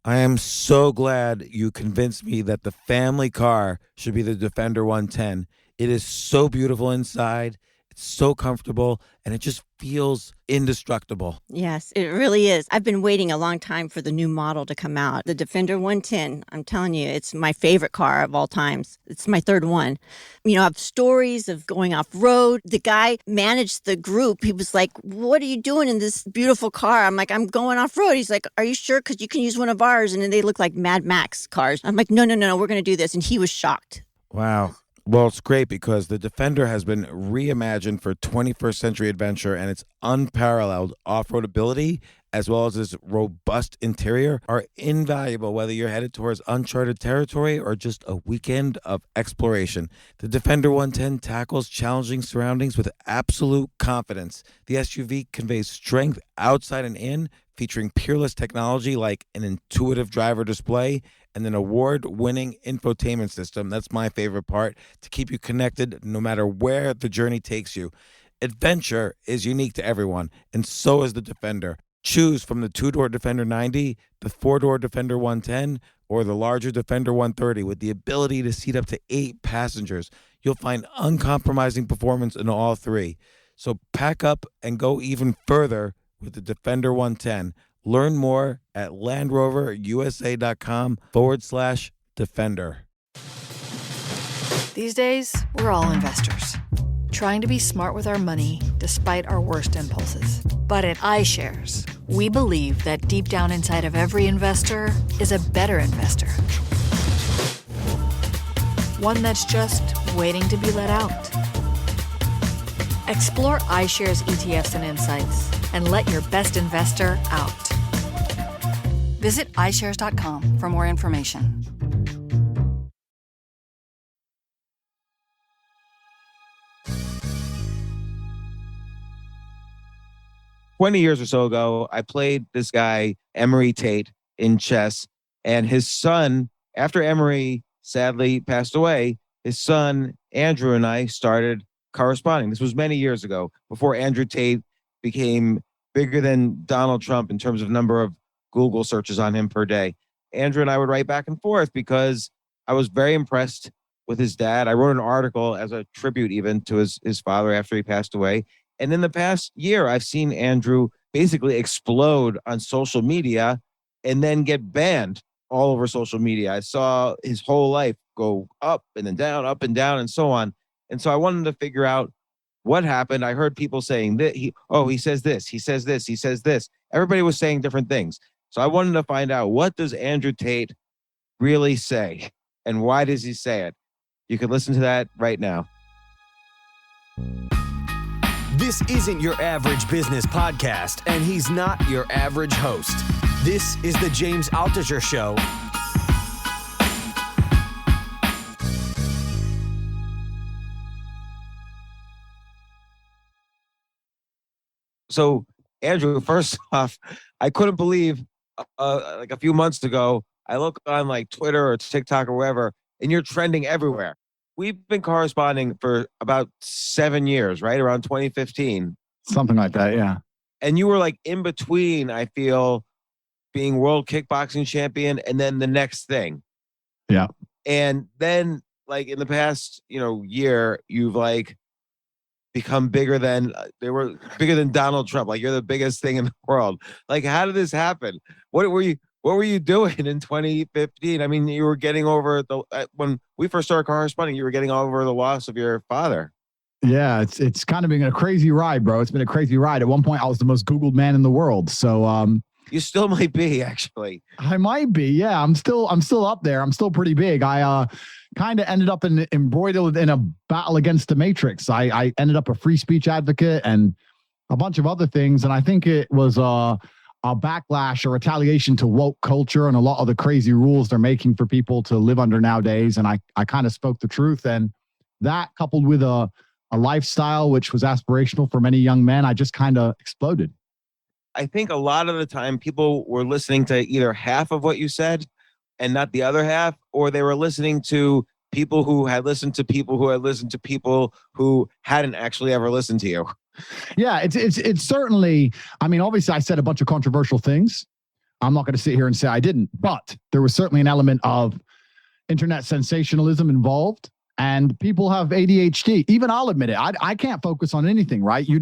I am so glad you convinced me that the family car should be the Defender 110. It is so beautiful inside. It's so comfortable and it just feels indestructible. Yes, it really is. I've been waiting a long time for the new model to come out. The Defender 110, I'm telling you, it's my favorite car of all times. It's my third one. You know, I have stories of going off road. The guy managed the group. He was like, "What are you doing in this beautiful car?" I'm like, "I'm going off road." He's like, "Are you sure? Because you can use one of ours." And then they look like Mad Max cars. I'm like, no, we're going to do this. And he was shocked. Wow. Well, it's great because the Defender has been reimagined for 21st century adventure, and its unparalleled off-road ability as well as its robust interior are invaluable whether you're headed towards uncharted territory or just a weekend of exploration. The Defender 110 tackles challenging surroundings with absolute confidence. The SUV conveys strength outside and in, featuring peerless technology like an intuitive driver display and an award-winning infotainment system. That's my favorite part, to keep you connected no matter where the journey takes you. Adventure is unique to everyone, and so is the Defender. Choose from the two-door Defender 90, the four-door Defender 110, or the larger Defender 130 with the ability to seat up to 8 passengers. You'll find uncompromising performance in all three. So pack up and go even further with the Defender 110. Learn more at LandRoverUSA.com/Defender. These days, we're all investors, trying to be smart with our money despite our worst impulses. But at iShares, we believe that deep down inside of every investor is a better investor. One that's just waiting to be let out. Explore iShares ETFs and insights and let your best investor out. Visit iShares.com for more information. "20 years or so ago, I played this guy, Emory Tate, in chess, and his son, after Emory sadly passed away, his son, Andrew, and I started corresponding. This was many years ago, before Andrew Tate became bigger than Donald Trump in terms of number of Google searches on him per day. Andrew and I would write back and forth because I was very impressed with his dad. I wrote an article as a tribute even to his father after he passed away. And in the past year, I've seen Andrew basically explode on social media and then get banned all over social media. I saw his whole life go up and then down, up and down, and so on. And so I wanted to figure out what happened. I heard people saying that he says this, he says this, he says this. Everybody was saying different things. So I wanted to find out, what does Andrew Tate really say and why does he say it? You can listen to that right now. This isn't your average business podcast, and he's not your average host. This is the James Altucher Show. So, Andrew, first off, I couldn't believe like a few months ago, I look on like Twitter or TikTok or wherever, and you're trending everywhere. We've been corresponding for about 7 years, right? Around 2015. Something like that, yeah. And you were like in between, I feel, being world kickboxing champion and then the next thing. Yeah. And then like in the past, year, you've like become bigger than Donald Trump. Like, you're the biggest thing in the world. Like, how did this happen? What were you doing in 2015? I mean, you were getting over when we first started corresponding, you were getting over the loss of your father. Yeah, it's kind of been a crazy ride, bro. It's been a crazy ride. At one point, I was the most Googled man in the world. So you still might be, actually. I might be. Yeah, I'm still up there. I'm still pretty big. I kind of ended up embroiled in a battle against the Matrix. I ended up a free speech advocate and a bunch of other things. And I think it was a backlash or retaliation to woke culture and a lot of the crazy rules they're making for people to live under nowadays. And I kind of spoke the truth. And that, coupled with a lifestyle which was aspirational for many young men, I just kind of exploded. I think a lot of the time people were listening to either half of what you said and not the other half, or they were listening to people who had listened to people who had listened to people who hadn't actually ever listened to you. Yeah, it's certainly, I mean, obviously I said a bunch of controversial things. I'm not going to sit here and say I didn't, but there was certainly an element of internet sensationalism involved. And people have ADHD. Even I'll admit it. I can't focus on anything, right? You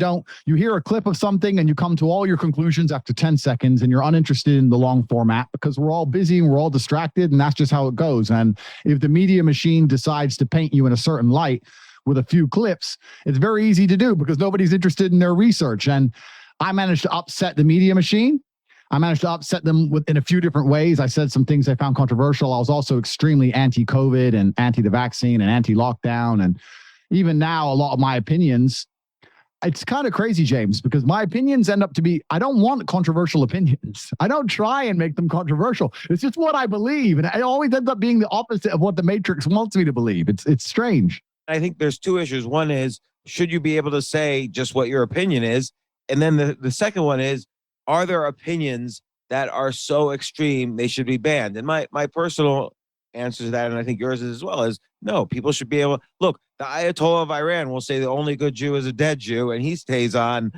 hear a clip of something and you come to all your conclusions after 10 seconds and you're uninterested in the long format because we're all busy and we're all distracted, and that's just how it goes. And if the media machine decides to paint you in a certain light with a few clips, it's very easy to do because nobody's interested in their research. And I managed to upset the media machine. I managed to upset them in a few different ways. I said some things I found controversial. I was also extremely anti-COVID and anti the vaccine and anti-lockdown. And even now, a lot of my opinions, it's kind of crazy, James, because my opinions end up to be, I don't want controversial opinions. I don't try and make them controversial. It's just what I believe. And it always ends up being the opposite of what the Matrix wants me to believe. It's strange. I think there's two issues. One is, should you be able to say just what your opinion is? And then the second one is, are there opinions that are so extreme they should be banned? And my personal answer to that, and I think yours is as well, is no, people should be able, look, the Ayatollah of Iran will say the only good Jew is a dead Jew, and he stays on,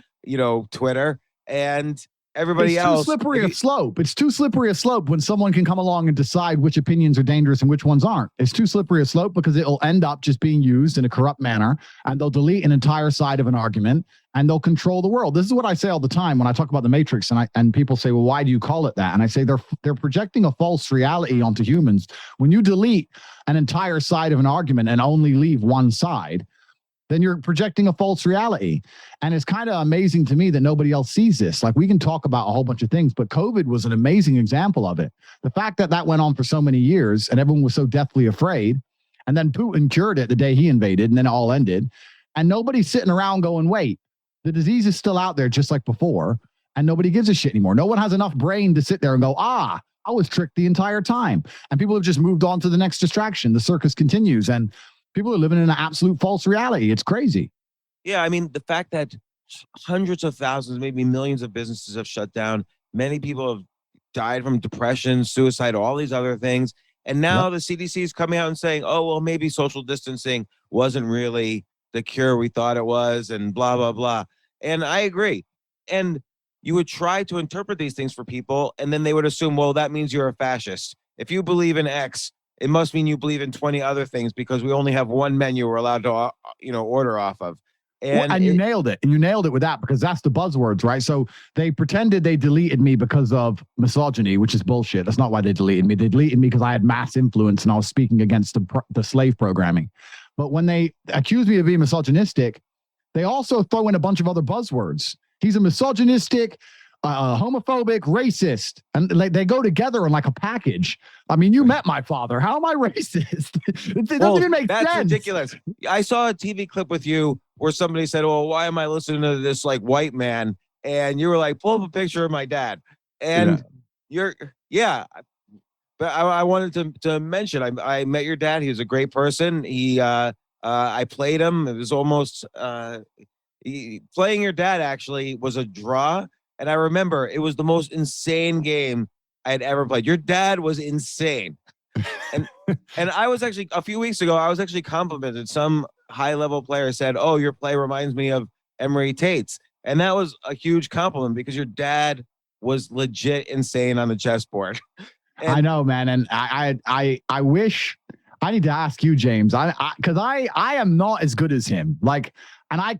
Twitter, and everybody else. It's too slippery a slope. It's too slippery a slope when someone can come along and decide which opinions are dangerous and which ones aren't. It's too slippery a slope because it'll end up just being used in a corrupt manner, and they'll delete an entire side of an argument, and they'll control the world. This is what I say all the time when I talk about the Matrix, and people say, well, why do you call it that? And I say they're projecting a false reality onto humans. When you delete an entire side of an argument and only leave one side, then you're projecting a false reality. And it's kind of amazing to me that nobody else sees this. Like, we can talk about a whole bunch of things, but COVID was an amazing example of it. The fact that went on for so many years and everyone was so deathly afraid, and then Putin cured it the day he invaded, and then it all ended. And nobody's sitting around going, wait, the disease is still out there just like before, and nobody gives a shit anymore. No one has enough brain to sit there and go, I was tricked the entire time. And people have just moved on to the next distraction. The circus continues, and people are living in an absolute false reality. It's crazy. Yeah, I mean, the fact that hundreds of thousands, maybe millions of businesses have shut down. Many people have died from depression, suicide, all these other things. And now the CDC is coming out and saying, oh, well, maybe social distancing wasn't really the cure we thought it was, and blah, blah, blah. And I agree. And you would try to interpret these things for people, and then they would assume, well, that means you're a fascist. If you believe in X, it must mean you believe in 20 other things because we only have one menu we're allowed to, order off of. And you nailed it. And you nailed it with that, because that's the buzzwords, right? So they pretended they deleted me because of misogyny, which is bullshit. That's not why they deleted me. They deleted me because I had mass influence and I was speaking against the slave programming. But when they accuse me of being misogynistic, they also throw in a bunch of other buzzwords. He's a misogynistic, homophobic, racist, and they go together in like a package. I mean, you met my father. How am I racist? It doesn't even make sense. That's ridiculous. I saw a TV clip with you where somebody said, well, why am I listening to this like white man? And you were like, pull up a picture of my dad. And but I wanted to mention, I met your dad. He was a great person. I played him. It was almost playing your dad actually was a draw. And I remember it was the most insane game I had ever played. Your dad was insane. And I was actually, a few weeks ago, I was actually complimented. Some high-level player said, oh, your play reminds me of Emory Tate's. And that was a huge compliment because your dad was legit insane on the chessboard. I know, man. And I wish, I need to ask you, James, because I am not as good as him. Like, and I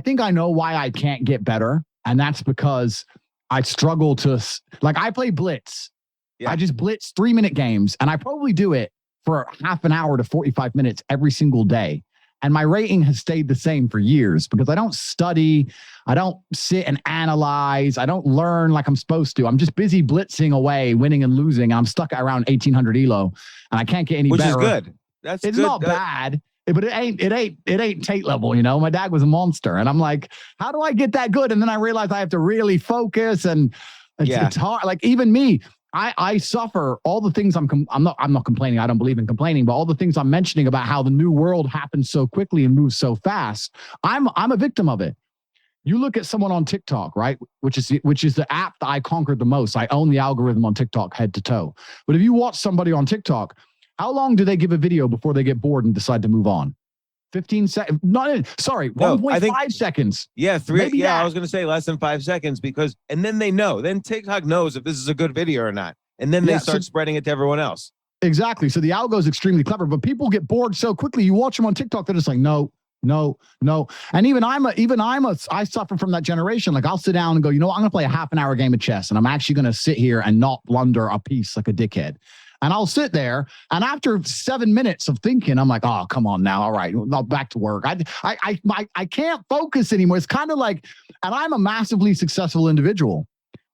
think I know why I can't get better. And that's because I struggle to, like, I play blitz. Yeah. I just blitz 3-minute games, and I probably do it for half an hour to 45 minutes every single day. And my rating has stayed the same for years because I don't study. I don't sit and analyze. I don't learn like I'm supposed to. I'm just busy blitzing away, winning and losing. I'm stuck at around 1800 elo, and I can't get any better. Which is good. It's not bad. But it ain't Tate level, you know. My dad was a monster, and I'm like, how do I get that good? And then I realized I have to really focus, and it's hard. Like, even me, I suffer all the things I'm not complaining. I don't believe in complaining, but all the things I'm mentioning about how the new world happens so quickly and moves so fast, I'm a victim of it. You look at someone on TikTok, right? Which is the app that I conquered the most. I own the algorithm on TikTok head to toe. But if you watch somebody on TikTok, how long do they give a video before they get bored and decide to move on? 15 seconds. Sorry, No, 1.5 seconds. Yeah, Maybe that. I was going to say less than 5 seconds and then they know. Then TikTok knows if this is a good video or not. And then they start spreading it to everyone else. Exactly. So the algo is extremely clever, but people get bored so quickly. You watch them on TikTok, they're just like, no. And I suffer from that generation. Like I'll sit down and go, I'm going to play a half an hour game of chess, and I'm actually going to sit here and not blunder a piece like a dickhead. And I'll sit there, and after 7 minutes of thinking, I'm like, oh, come on now. All right, now back to work. I can't focus anymore. It's kind of like, and I'm a massively successful individual,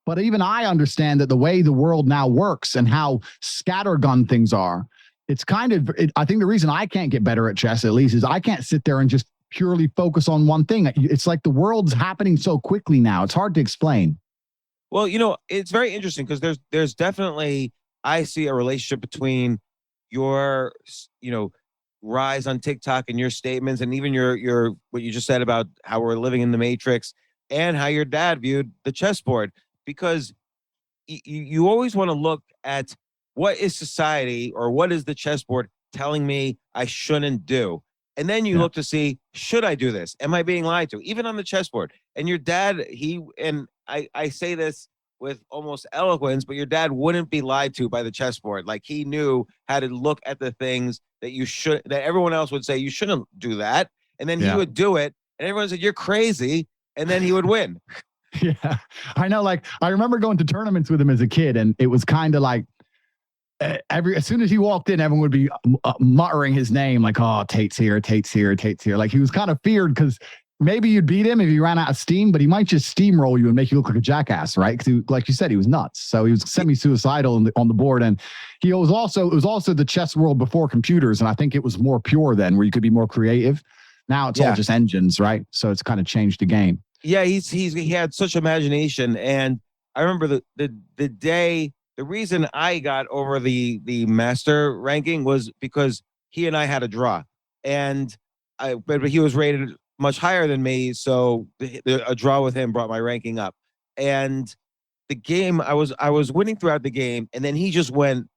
but even I understand that the way the world now works and how scattergun things are, it's I think the reason I can't get better at chess, at least, is I can't sit there and just purely focus on one thing. It's like the world's happening so quickly now. It's hard to explain. Well, it's very interesting because there's definitely, I see a relationship between your, rise on TikTok and your statements, and even your what you just said about how we're living in the Matrix, and how your dad viewed the chessboard, because you always want to look at what is society or what is the chessboard telling me I shouldn't do. And then you look to see, should I do this? Am I being lied to? Even on the chessboard. And your dad, I say this with almost eloquence, but your dad wouldn't be lied to by the chessboard. Like he knew how to look at the things that everyone else would say, you shouldn't do that. And then he would do it. And everyone said, you're crazy. And then he would win. Yeah, I know. Like I remember going to tournaments with him as a kid, and it was kind of like, as soon as he walked in, everyone would be muttering his name, like, oh, Tate's here, Tate's here, Tate's here. Like he was kind of feared because maybe you'd beat him if he ran out of steam, but he might just steamroll you and make you look like a jackass, right? Because like you said, he was nuts. So he was semi-suicidal on the board. And it was also the chess world before computers. And I think it was more pure then, where you could be more creative. Now it's all just engines, right? So it's kind of changed the game. Yeah, he had such imagination. And I remember the day. The reason I got over the master ranking was because he and I had a draw, but he was rated much higher than me, so a draw with him brought my ranking up. And the game, I was winning throughout the game, and then he just went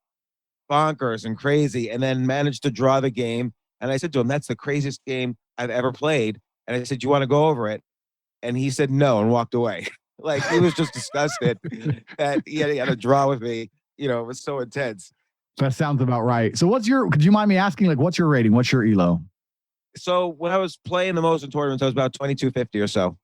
bonkers and crazy, and then managed to draw the game. And I said to him, "That's the craziest game I've ever played." And I said, "Do you want to go over it?" And he said no and walked away. Like he was just disgusted that he had a draw with me. It was so intense. That sounds about right. So could you mind me asking, like, what's your rating? What's your ELO? So when I was playing the most in tournaments, I was about 2250 or so.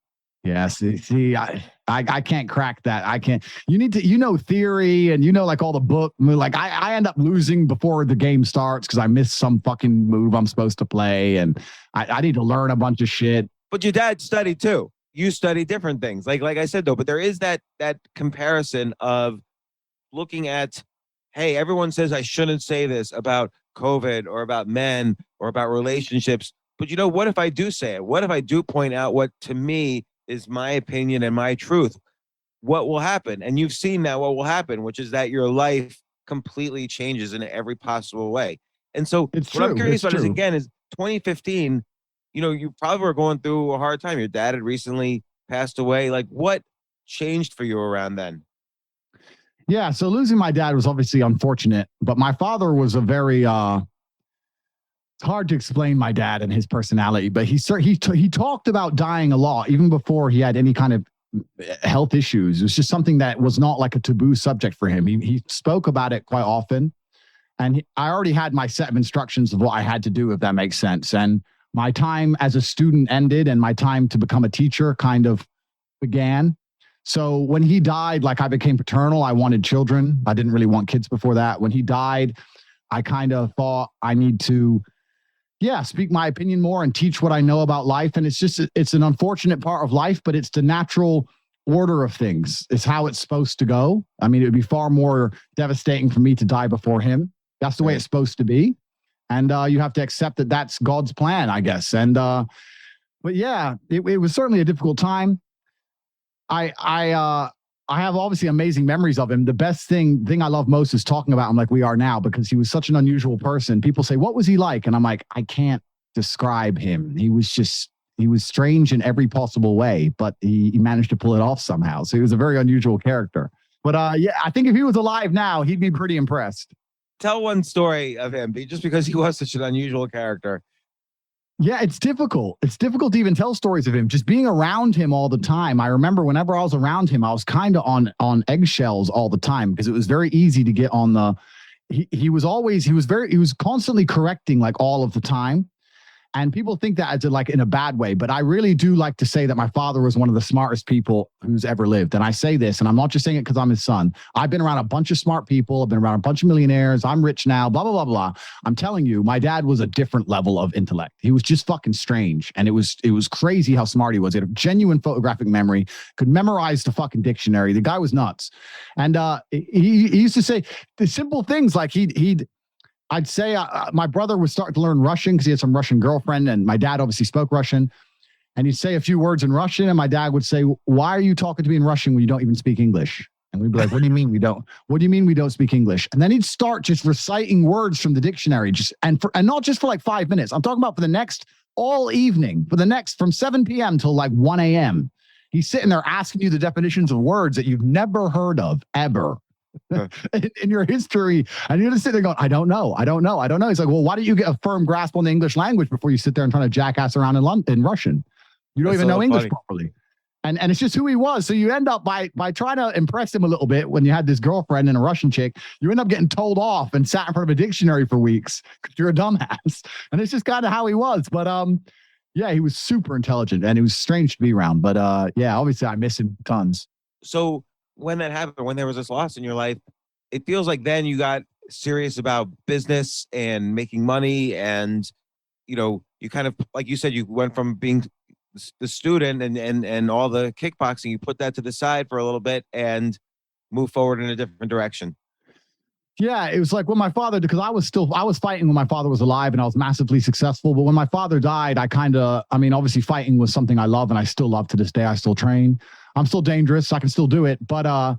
Yeah. See, I can't crack that. I can't. You need to, theory and like all the book. Like I end up losing before the game starts because I missed some fucking move I'm supposed to play, and I need to learn a bunch of shit. But your dad studied too. You study different things. Like I said, though, but there is that comparison of looking at, hey, everyone says I shouldn't say this about COVID or about men or about relationships. But what if I do say it? What if I do point out what to me is my opinion and my truth? What will happen? And you've seen that what will happen, which is that your life completely changes in every possible way. And so I'm curious about is 2015, you probably were going through a hard time. Your dad had recently passed away. Like what changed for you around then? Yeah. So losing my dad was obviously unfortunate, but my father was a very, it's hard to explain my dad and his personality, but he talked about dying a lot, even before he had any kind of health issues. It was just something that was not like a taboo subject for him. He spoke about it quite often, and I already had my set of instructions of what I had to do, if that makes sense. And my time as a student ended, and my time to become a teacher kind of began. So when he died, like I became paternal. I wanted children. I didn't really want kids before that. When he died, I kind of thought I need to, speak my opinion more and teach what I know about life. And it's an unfortunate part of life, but it's the natural order of things. It's how it's supposed to go. I mean, it would be far more devastating for me to die before him. That's the way it's supposed to be. And you have to accept that that's God's plan, I guess. And, but yeah, it was certainly a difficult time. I have obviously amazing memories of him. The best thing I love most is talking about him like we are now, because he was such an unusual person. People say, what was he like? And I'm like, I can't describe him. He was strange in every possible way, but he managed to pull it off somehow. So he was a very unusual character. But I think if he was alive now, he'd be pretty impressed. Tell one story of him, just because he was such an unusual character. Yeah, it's difficult. It's difficult to even tell stories of him. Just being around him all the time. I remember whenever I was around him, I was kind of on eggshells all the time because it was very easy to get on the. He was constantly correcting like all of the time. And people think that as like in a bad way, but I really do like to say that my father was one of the smartest people who's ever lived. And I say this, and I'm not just saying it because I'm his son. I've been around a bunch of smart people. I've been around a bunch of millionaires. I'm rich now, blah, blah, blah, blah. I'm telling you, my dad was a different level of intellect. He was just fucking strange. And it was crazy how smart he was. He had a genuine photographic memory, could memorize the fucking dictionary. The guy was nuts. And he used to say the simple things like I'd say my brother was starting to learn Russian because he had some Russian girlfriend, and my dad obviously spoke Russian. And he'd say a few words in Russian, and my dad would say, "Why are you talking to me in Russian when you don't even speak English?" And we'd be like, "What do you mean we don't? What do you mean we don't speak English?" And then he'd start just reciting words from the dictionary, and not just for like 5 minutes. I'm talking about for the next all evening, from 7 p.m. till like 1 a.m. He's sitting there asking you the definitions of words that you've never heard of ever. In your history, and you're just sitting there going, I don't know. He's like, well, why don't you get a firm grasp on the English language before you sit there and try to jackass around in Russian? You don't even know English properly. And it's just who he was. So you end up by trying to impress him a little bit when you had this girlfriend and a Russian chick, you end up getting told off and sat in front of a dictionary for weeks because you're a dumbass. And it's just kind of how he was. But yeah, he was super intelligent and it was strange to be around. But yeah, obviously I miss him tons. So when that happened, when there was this loss in your life, it feels like then you got serious about business and making money. And, you kind of, like you said, you went from being the student and all the kickboxing, you put that to the side for a little bit and move forward in a different direction. Yeah, it was like when my father, because I was fighting when my father was alive and I was massively successful. But when my father died, obviously fighting was something I love and I still love to this day. I still train. I'm still dangerous. I can still do it. But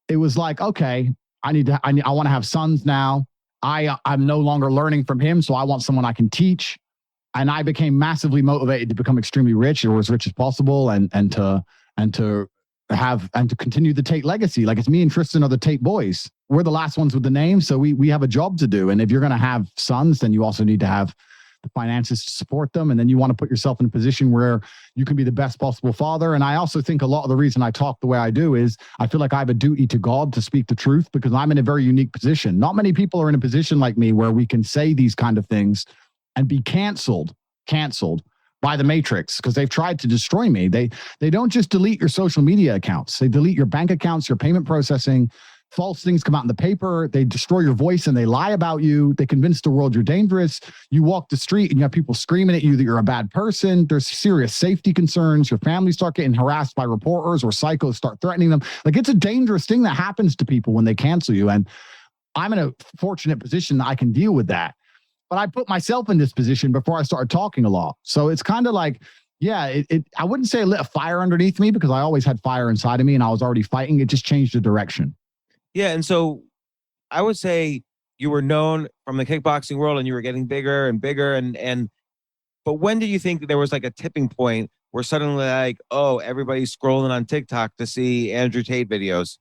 it was like, okay, I want to have sons now. I'm no longer learning from him. So I want someone I can teach. And I became massively motivated to become extremely rich or as rich as possible and to continue the Tate legacy. Like it's me and Tristan are the Tate boys. We're the last ones with the name. So we have a job to do. And if you're going to have sons, then you also need to have the finances to support them. And then you want to put yourself in a position where you can be the best possible father. And I also think a lot of the reason I talk the way I do is I feel like I have a duty to God to speak the truth because I'm in a very unique position. Not many people are in a position like me where we can say these kind of things and be canceled by the Matrix because they've tried to destroy me. They don't just delete your social media accounts. They delete your bank accounts, your payment processing. False things come out in the paper. They destroy your voice and they lie about you. They convince the world you're dangerous. You walk the street and you have people screaming at you that you're a bad person. There's serious safety concerns. Your family start getting harassed by reporters or psychos start threatening them. Like it's a dangerous thing that happens to people when they cancel you. And I'm in a fortunate position that I can deal with that. But I put myself in this position before I started talking a lot. So it's kind of like, yeah, I wouldn't say it lit a fire underneath me because I always had fire inside of me and I was already fighting. It just changed the direction. Yeah. And so I would say you were known from the kickboxing world and you were getting bigger and bigger. But when did you think that there was like a tipping point where suddenly like, oh, everybody's scrolling on TikTok to see Andrew Tate videos?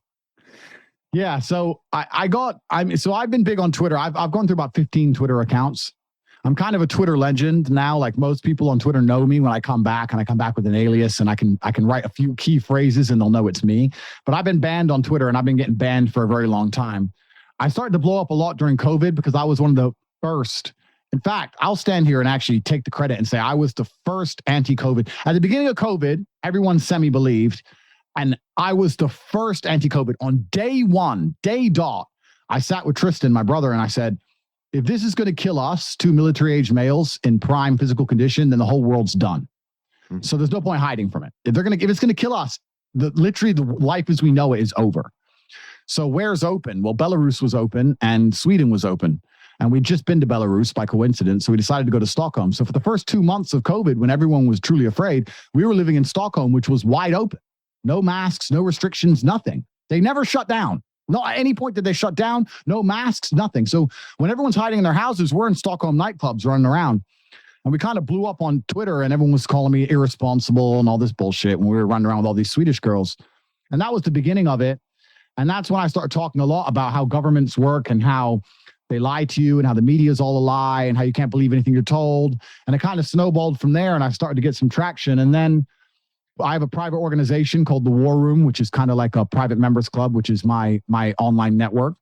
Yeah. So I've been big on Twitter. I've gone through about 15 Twitter accounts. I'm kind of a Twitter legend now. Like most people on Twitter know me when I come back and I come back with an alias and I can write a few key phrases and they'll know it's me. But I've been banned on Twitter and I've been getting banned for a very long time. I started to blow up a lot during COVID because I was one of the first. In fact, I'll stand here and actually take the credit and say I was the first anti-COVID. At the beginning of COVID, everyone semi-believed. And I was the first anti-COVID on day dot. I sat with Tristan, my brother, and I said, if this is going to kill us, two military-age males in prime physical condition, then the whole world's done. Mm-hmm. So there's no point hiding from it. If it's going to kill us, literally the life as we know it is over. So where's open? Well, Belarus was open and Sweden was open. And we'd just been to Belarus by coincidence. So we decided to go to Stockholm. So for the first 2 months of COVID, when everyone was truly afraid, we were living in Stockholm, which was wide open. No masks, no restrictions, nothing. They never shut down. Not at any point did they shut down. No masks, nothing. So when everyone's hiding in their houses, we're in Stockholm nightclubs running around. And we kind of blew up on Twitter and everyone was calling me irresponsible and all this bullshit when we were running around with all these Swedish girls. And that was the beginning of it. And that's when I started talking a lot about how governments work and how they lie to you and how the media is all a lie and how you can't believe anything you're told. And it kind of snowballed from there, and I started to get some traction. And then I have a private organization called the War Room, which is kind of like a private members club, which is my online network.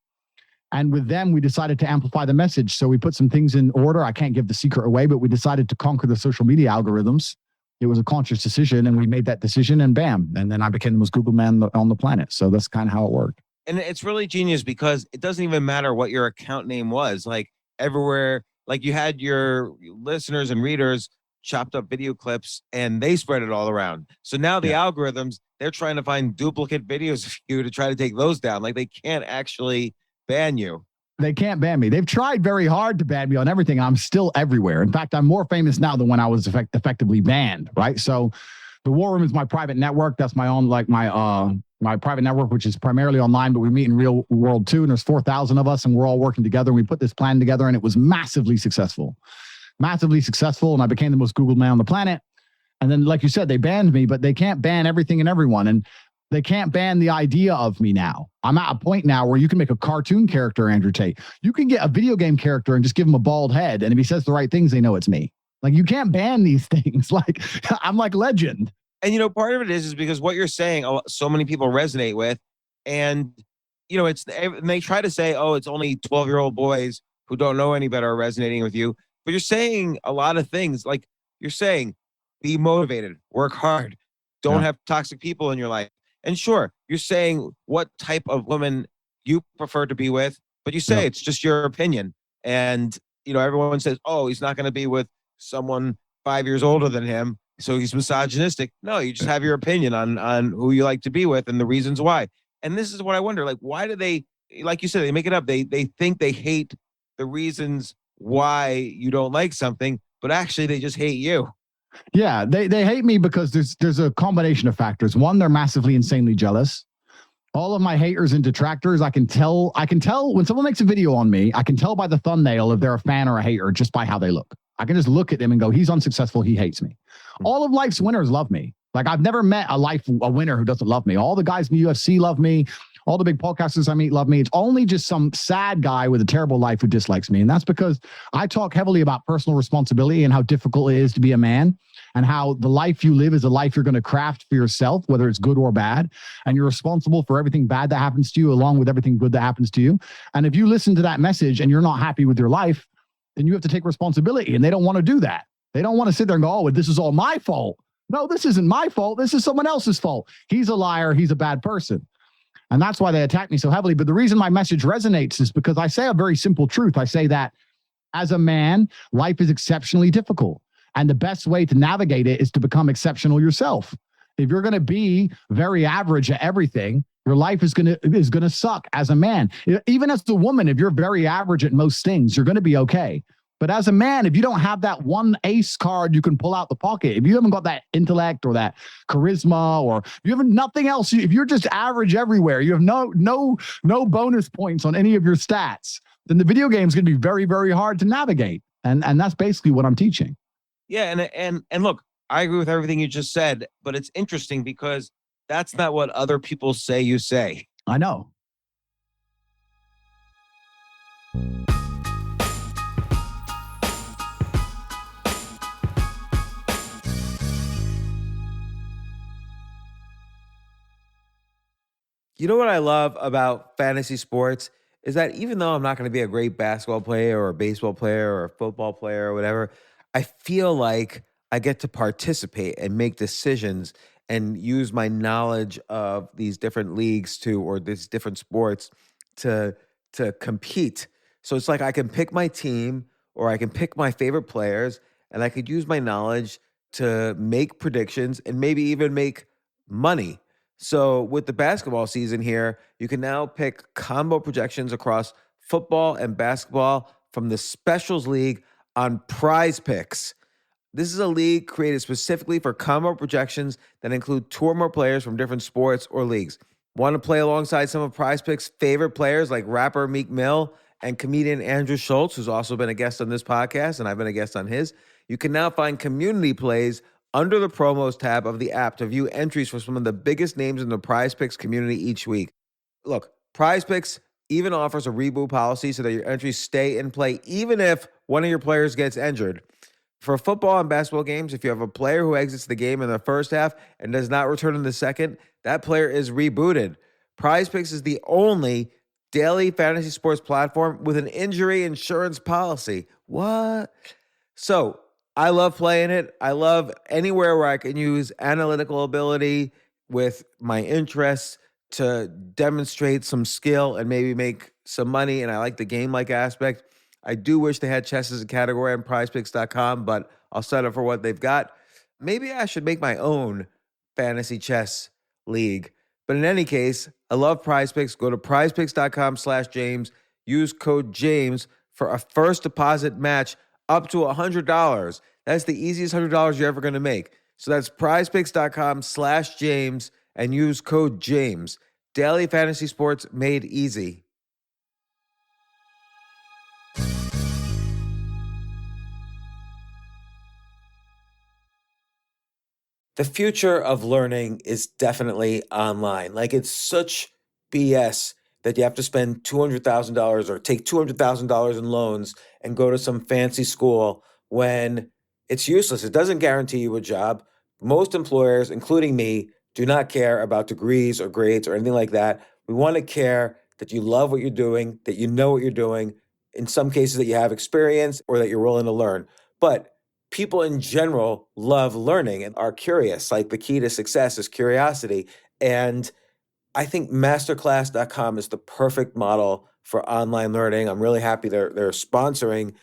And with them, we decided to amplify the message. So we put some things in order. I can't give the secret away, but we decided to conquer the social media algorithms. It was a conscious decision, and we made that decision, and bam. And then I became the most Googled man on the planet. So that's kind of how it worked. And it's really genius because it doesn't even matter what your account name was. Like everywhere, like you had your listeners and readers chopped up video clips and they spread it all around. So now the algorithms, they're trying to find duplicate videos of you to try to take those down. Like they can't actually ban you. They can't ban me. They've tried very hard to ban me on everything. I'm still everywhere. In fact, I'm more famous now than when I was effectively banned, right? So the War Room is my private network. That's my own, like my private network, which is primarily online, but we meet in real world too. And there's 4,000 of us, and we're all working together. And we put this plan together, and it was massively successful. And I became the most Googled man on the planet. And then, like you said, they banned me, but they can't ban everything and everyone. And they can't ban the idea of me now. I'm at a point now where you can make a cartoon character, Andrew Tate. You can get a video game character and just give him a bald head. And if he says the right things, they know it's me. Like, you can't ban these things. Like, I'm like legend. And, part of it is because what you're saying, so many people resonate with. And, they try to say, oh, it's only 12-year-old boys who don't know any better are resonating with you. But you're saying a lot of things. Like, you're saying, be motivated, work hard, don't have toxic people in your life. And sure, you're saying what type of woman you prefer to be with, but you say it's just your opinion. And, everyone says, oh, he's not going to be with someone 5 years older than him, so he's misogynistic. No, you just have your opinion on who you like to be with and the reasons why. And this is what I wonder, like, why do they, like you said, they make it up. They think they hate the reasons why you don't like something, but actually they just hate you. Yeah, they hate me because there's a combination of factors. One, they're massively, insanely jealous. All of my haters and detractors, I can tell when someone makes a video on me, I can tell by the thumbnail if they're a fan or a hater just by how they look. I can just look at them and go, he's unsuccessful, he hates me. All of life's winners love me. Like, I've never met a winner who doesn't love me. All the guys in the UFC love me. All the big podcasters I meet love me. It's only just some sad guy with a terrible life who dislikes me. And that's because I talk heavily about personal responsibility and how difficult it is to be a man, and how the life you live is a life you're going to craft for yourself, whether it's good or bad. And you're responsible for everything bad that happens to you, along with everything good that happens to you. And if you listen to that message and you're not happy with your life, then you have to take responsibility. And they don't want to do that. They don't want to sit there and go, oh, this is all my fault. No, this isn't my fault. This is someone else's fault. He's a liar. He's a bad person. And that's why they attack me so heavily. But the reason my message resonates is because I say a very simple truth. I say that as a man, life is exceptionally difficult. And the best way to navigate it is to become exceptional yourself. If you're going to be very average at everything, your life is going to suck as a man. Even as a woman, if you're very average at most things, you're going to be okay. But as a man, if you don't have that one ace card you can pull out the pocket, if you haven't got that intellect or that charisma, or you have nothing else, if you're just average everywhere, you have no bonus points on any of your stats, then the video game is going to be very, very hard to navigate. And that's basically what I'm teaching. Yeah, and look, I agree with everything you just said, but it's interesting because that's not what other people say you say. I know. You know what I love about fantasy sports is that even though I'm not going to be a great basketball player or a baseball player or a football player or whatever, I feel like I get to participate and make decisions and use my knowledge of these different leagues or these different sports to compete. So it's like I can pick my team or I can pick my favorite players, and I could use my knowledge to make predictions and maybe even make money. So with the basketball season here, you can now pick combo projections across football and basketball from the Specials League on Prize Picks. This is a league created specifically for combo projections that include two or more players from different sports or leagues. Want to play alongside some of Prize Picks' favorite players like rapper Meek Mill and comedian Andrew Schultz, who's also been a guest on this podcast, and I've been a guest on his? You can now find community plays under the promos tab of the app to view entries for some of the biggest names in the Prize Picks community each week. Look, Prize Picks, even offers a reboot policy so that your entries stay in play even if one of your players gets injured. For football and basketball games, if you have a player who exits the game in the first half and does not return in the second, that player is rebooted. PrizePicks is the only daily fantasy sports platform with an injury insurance policy. What? So I love playing it. I love anywhere where I can use analytical ability with my interests to demonstrate some skill and maybe make some money. And I like the game-like aspect. I do wish they had chess as a category on prizepicks.com, but I'll settle for what they've got. Maybe I should make my own fantasy chess league. But in any case, I love PrizePicks. Go to prizepicks.com/James. Use code James for a first deposit match up to $100. That's the easiest $100 you're ever going to make. So that's prizepicks.com/James and use code James. Daily fantasy sports made easy. The future of learning is definitely online. Like, it's such BS that you have to spend $200,000 or take $200,000 in loans and go to some fancy school when it's useless. It doesn't guarantee you a job. Most employers, including me, do not care about degrees or grades or anything like that. We want to care that you love what you're doing, that you know what you're doing, in some cases that you have experience or that you're willing to learn. But people in general love learning and are curious. Like, the key to success is curiosity. And I think masterclass.com is the perfect model for online learning. I'm really happy they're sponsoring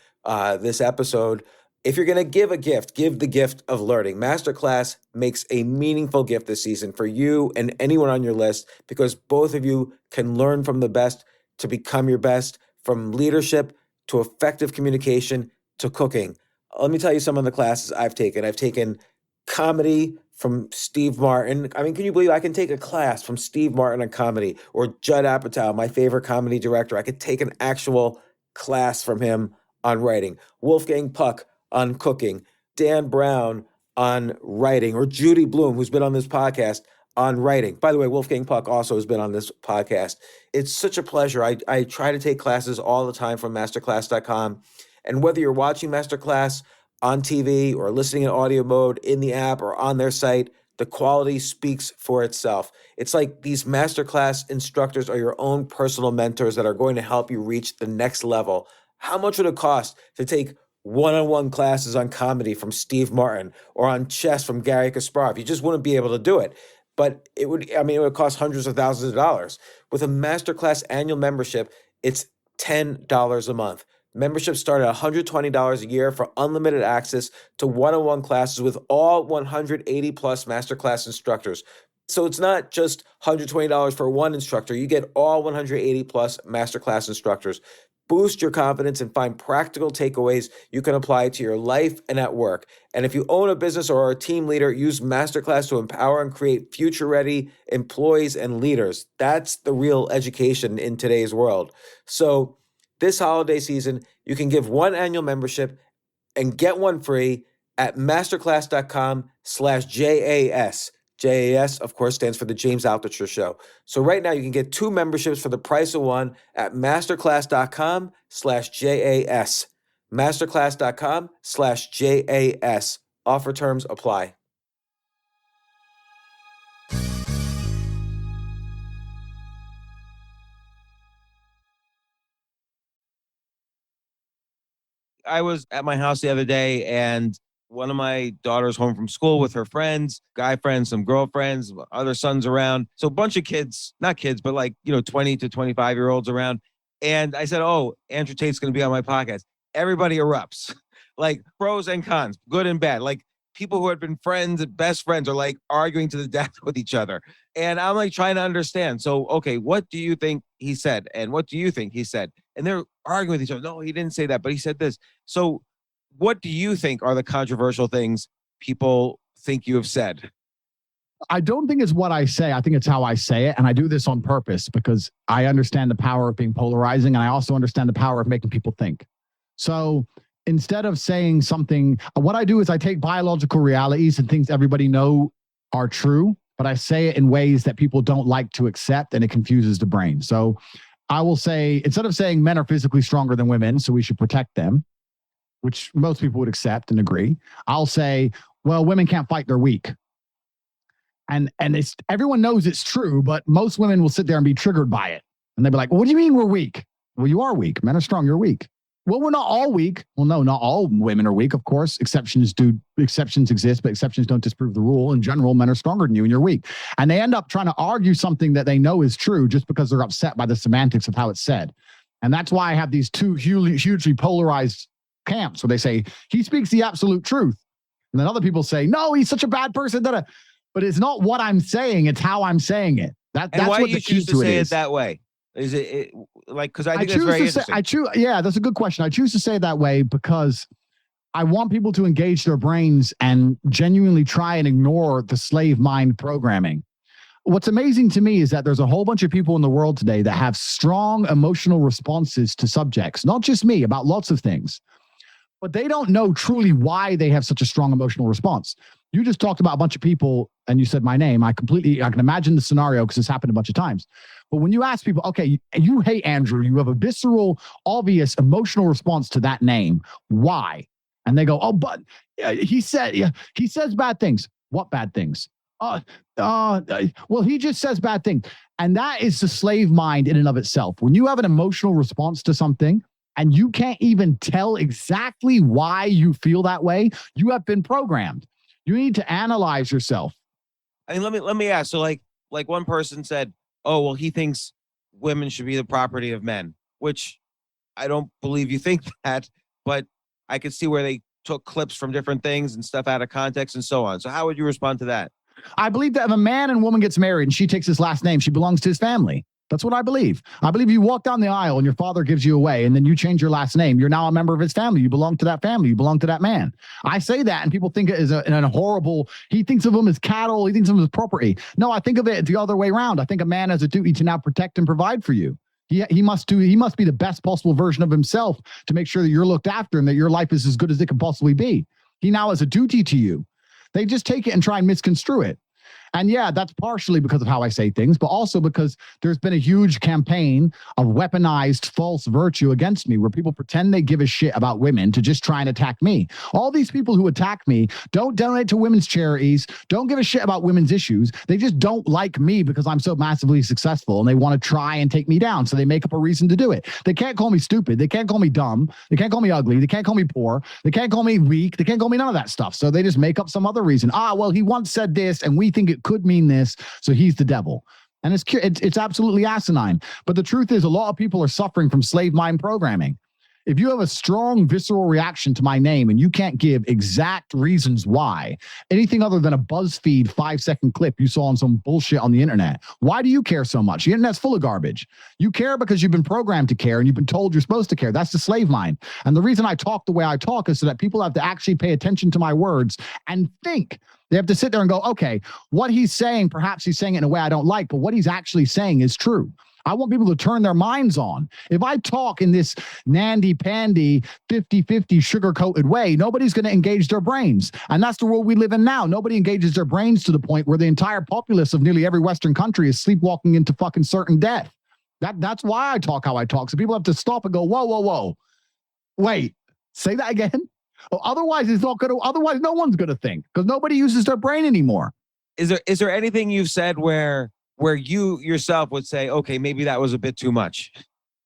this episode. If you're going to give a gift, give the gift of learning. Masterclass makes a meaningful gift this season for you and anyone on your list, because both of you can learn from the best to become your best, from leadership to effective communication to cooking. Let me tell you some of the classes I've taken. I've taken comedy from Steve Martin. I mean, can you believe I can take a class from Steve Martin on comedy, or Judd Apatow, my favorite comedy director? I could take an actual class from him on writing. Wolfgang Puck on cooking. Dan Brown on writing, or Judy Bloom, who's been on this podcast, on writing. By the way, Wolfgang Puck also has been on this podcast. It's such a pleasure. I try to take classes all the time from masterclass.com. And whether you're watching Masterclass on TV or listening in audio mode in the app or on their site, the quality speaks for itself. It's like these Masterclass instructors are your own personal mentors that are going to help you reach the next level. How much would it cost to take one-on-one classes on comedy from Steve Martin or on chess from Gary Kasparov? You just wouldn't be able to do it. But it would cost hundreds of thousands of dollars. With a Masterclass annual membership, it's $10 a month. Memberships start at $120 a year for unlimited access to one-on-one classes with all 180 plus Masterclass instructors. So it's not just $120 for one instructor. You get all 180 plus Masterclass instructors. Boost your confidence and find practical takeaways you can apply to your life and at work. And if you own a business or are a team leader, use Masterclass to empower and create future-ready employees and leaders. That's the real education in today's world. So this holiday season, you can give one annual membership and get one free at masterclass.com/JAS. JAS, of course, stands for the James Altucher Show. So right now you can get two memberships for the price of one at masterclass.com/JAS. Masterclass.com/JAS. Offer terms apply. I was at my house the other day, and one of my daughters home from school with her friends, guy friends, some girlfriends, other sons around. So a bunch of kids, not kids, but 20 to 25-year-olds around. And I said, oh, Andrew Tate's going to be on my podcast. Everybody erupts, like pros and cons, good and bad. Like, people who had been friends, best friends, are arguing to the death with each other. And I'm trying to understand. So, okay, what do you think he said? And what do you think he said? And they're arguing with each other. No, he didn't say that, but he said this. So what do you think are the controversial things people think you have said? I don't think it's what I say. I think it's how I say it. And I do this on purpose because I understand the power of being polarizing. And I also understand the power of making people think. So instead of saying something, what I do is I take biological realities and things everybody know are true, but I say it in ways that people don't like to accept, and it confuses the brain. So I will say, instead of saying men are physically stronger than women, so we should protect them, which most people would accept and agree, I'll say, well, women can't fight, they're weak. And it's everyone knows it's true, but most women will sit there and be triggered by it. And they'll be like, well, what do you mean we're weak? Well, you are weak. Men are strong, you're weak. Well, we're not all weak. Well, no, not all women are weak. Of course, exceptions exist, but exceptions don't disprove the rule. In general, men are stronger than you and you're weak. And they end up trying to argue something that they know is true just because they're upset by the semantics of how it's said. And that's why I have these two hugely polarized camps where they say, he speaks the absolute truth. And then other people say, no, he's such a bad person. But it's not what I'm saying. It's how I'm saying it. That's why what you the key choose to to say it it is. that way? Is it like, because I think that's very interesting. Yeah, that's a good question. I choose to say it that way because I want people to engage their brains and genuinely try and ignore the slave mind programming. What's amazing to me is that there's a whole bunch of people in the world today that have strong emotional responses to subjects, not just me, about lots of things. But they don't know truly why they have such a strong emotional response. You just talked about a bunch of people and you said my name. I can imagine the scenario because it's happened a bunch of times. But when you ask people, okay, you hate Andrew, you have a visceral, obvious emotional response to that name. Why? And they go, oh, but he says bad things. What bad things? Well, he just says bad things. And that is the slave mind in and of itself. When you have an emotional response to something, and you can't even tell exactly why you feel that way, you have been programmed. You need to analyze yourself. I mean, let me ask. So like one person said, oh, well, he thinks women should be the property of men, which I don't believe you think that, but I could see where they took clips from different things and stuff out of context and so on. So how would you respond to that? I believe that if a man and woman gets married and she takes his last name, she belongs to his family. That's what I believe. I believe you walk down the aisle and your father gives you away and then you change your last name. You're now a member of his family. You belong to that family. You belong to that man. I say that and people think it is a horrible, he thinks of them as cattle. He thinks of them as property. No, I think of it the other way around. I think a man has a duty to now protect and provide for you. He must be the best possible version of himself to make sure that you're looked after and that your life is as good as it can possibly be. He now has a duty to you. They just take it and try and misconstrue it. And yeah, that's partially because of how I say things, but also because there's been a huge campaign of weaponized false virtue against me where people pretend they give a shit about women to just try and attack me. All these people who attack me don't donate to women's charities, don't give a shit about women's issues. They just don't like me because I'm so massively successful and they want to try and take me down. So they make up a reason to do it. They can't call me stupid. They can't call me dumb. They can't call me ugly. They can't call me poor. They can't call me weak. They can't call me none of that stuff. So they just make up some other reason. Well, he once said this and we think it could mean this, so he's the devil. And it's absolutely asinine. But the truth is, a lot of people are suffering from slave mind programming. If you have a strong visceral reaction to my name and you can't give exact reasons why, anything other than a BuzzFeed 5-second clip you saw on some bullshit on the internet, why do you care so much? The internet's full of garbage. You care because you've been programmed to care and you've been told you're supposed to care. That's the slave mind. And the reason I talk the way I talk is so that people have to actually pay attention to my words and think. They have to sit there and go, okay, what he's saying, perhaps he's saying it in a way I don't like, but what he's actually saying is true. I want people to turn their minds on. If I talk in this nandy-pandy, 50-50 sugar-coated way, nobody's going to engage their brains. And that's the world we live in now. Nobody engages their brains to the point where the entire populace of nearly every Western country is sleepwalking into fucking certain death. That's why I talk how I talk. So people have to stop and go, whoa. Wait, say that again? Otherwise, otherwise, no one's going to think because nobody uses their brain anymore. Is there anything you've said where you yourself would say, okay, maybe that was a bit too much?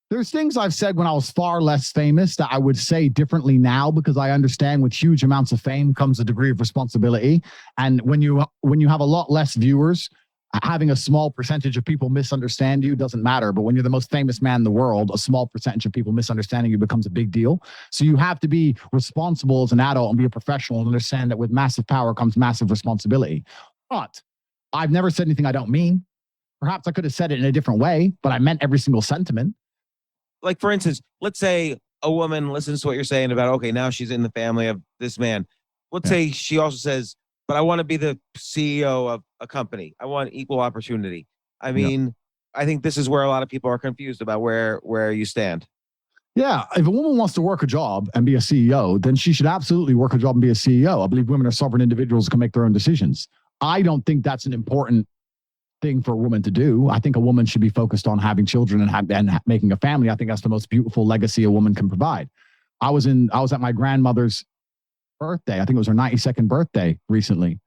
There's things I've said when I was far less famous that I would say differently now because I understand with huge amounts of fame comes a degree of responsibility. And when you have a lot less viewers, having a small percentage of people misunderstand you doesn't matter. But when you're the most famous man in the world, a small percentage of people misunderstanding you becomes a big deal. So you have to be responsible as an adult and be a professional and understand that with massive power comes massive responsibility. But I've never said anything I don't mean. Perhaps I could have said it in a different way, but I meant every single sentiment. Like, for instance, let's say a woman listens to what you're saying about, okay, now she's in the family of this man. Let's say she also says, but I want to be the CEO of a company. I want equal opportunity. I mean, I think this is where a lot of people are confused about where you stand. Yeah, if a woman wants to work a job and be a CEO, then she should absolutely work a job and be a CEO. I believe women are sovereign individuals who can make their own decisions. I don't think that's an important thing for a woman to do. I think a woman should be focused on having children and making a family. I think that's the most beautiful legacy a woman can provide. I was at my grandmother's birthday. I think it was her 92nd birthday recently.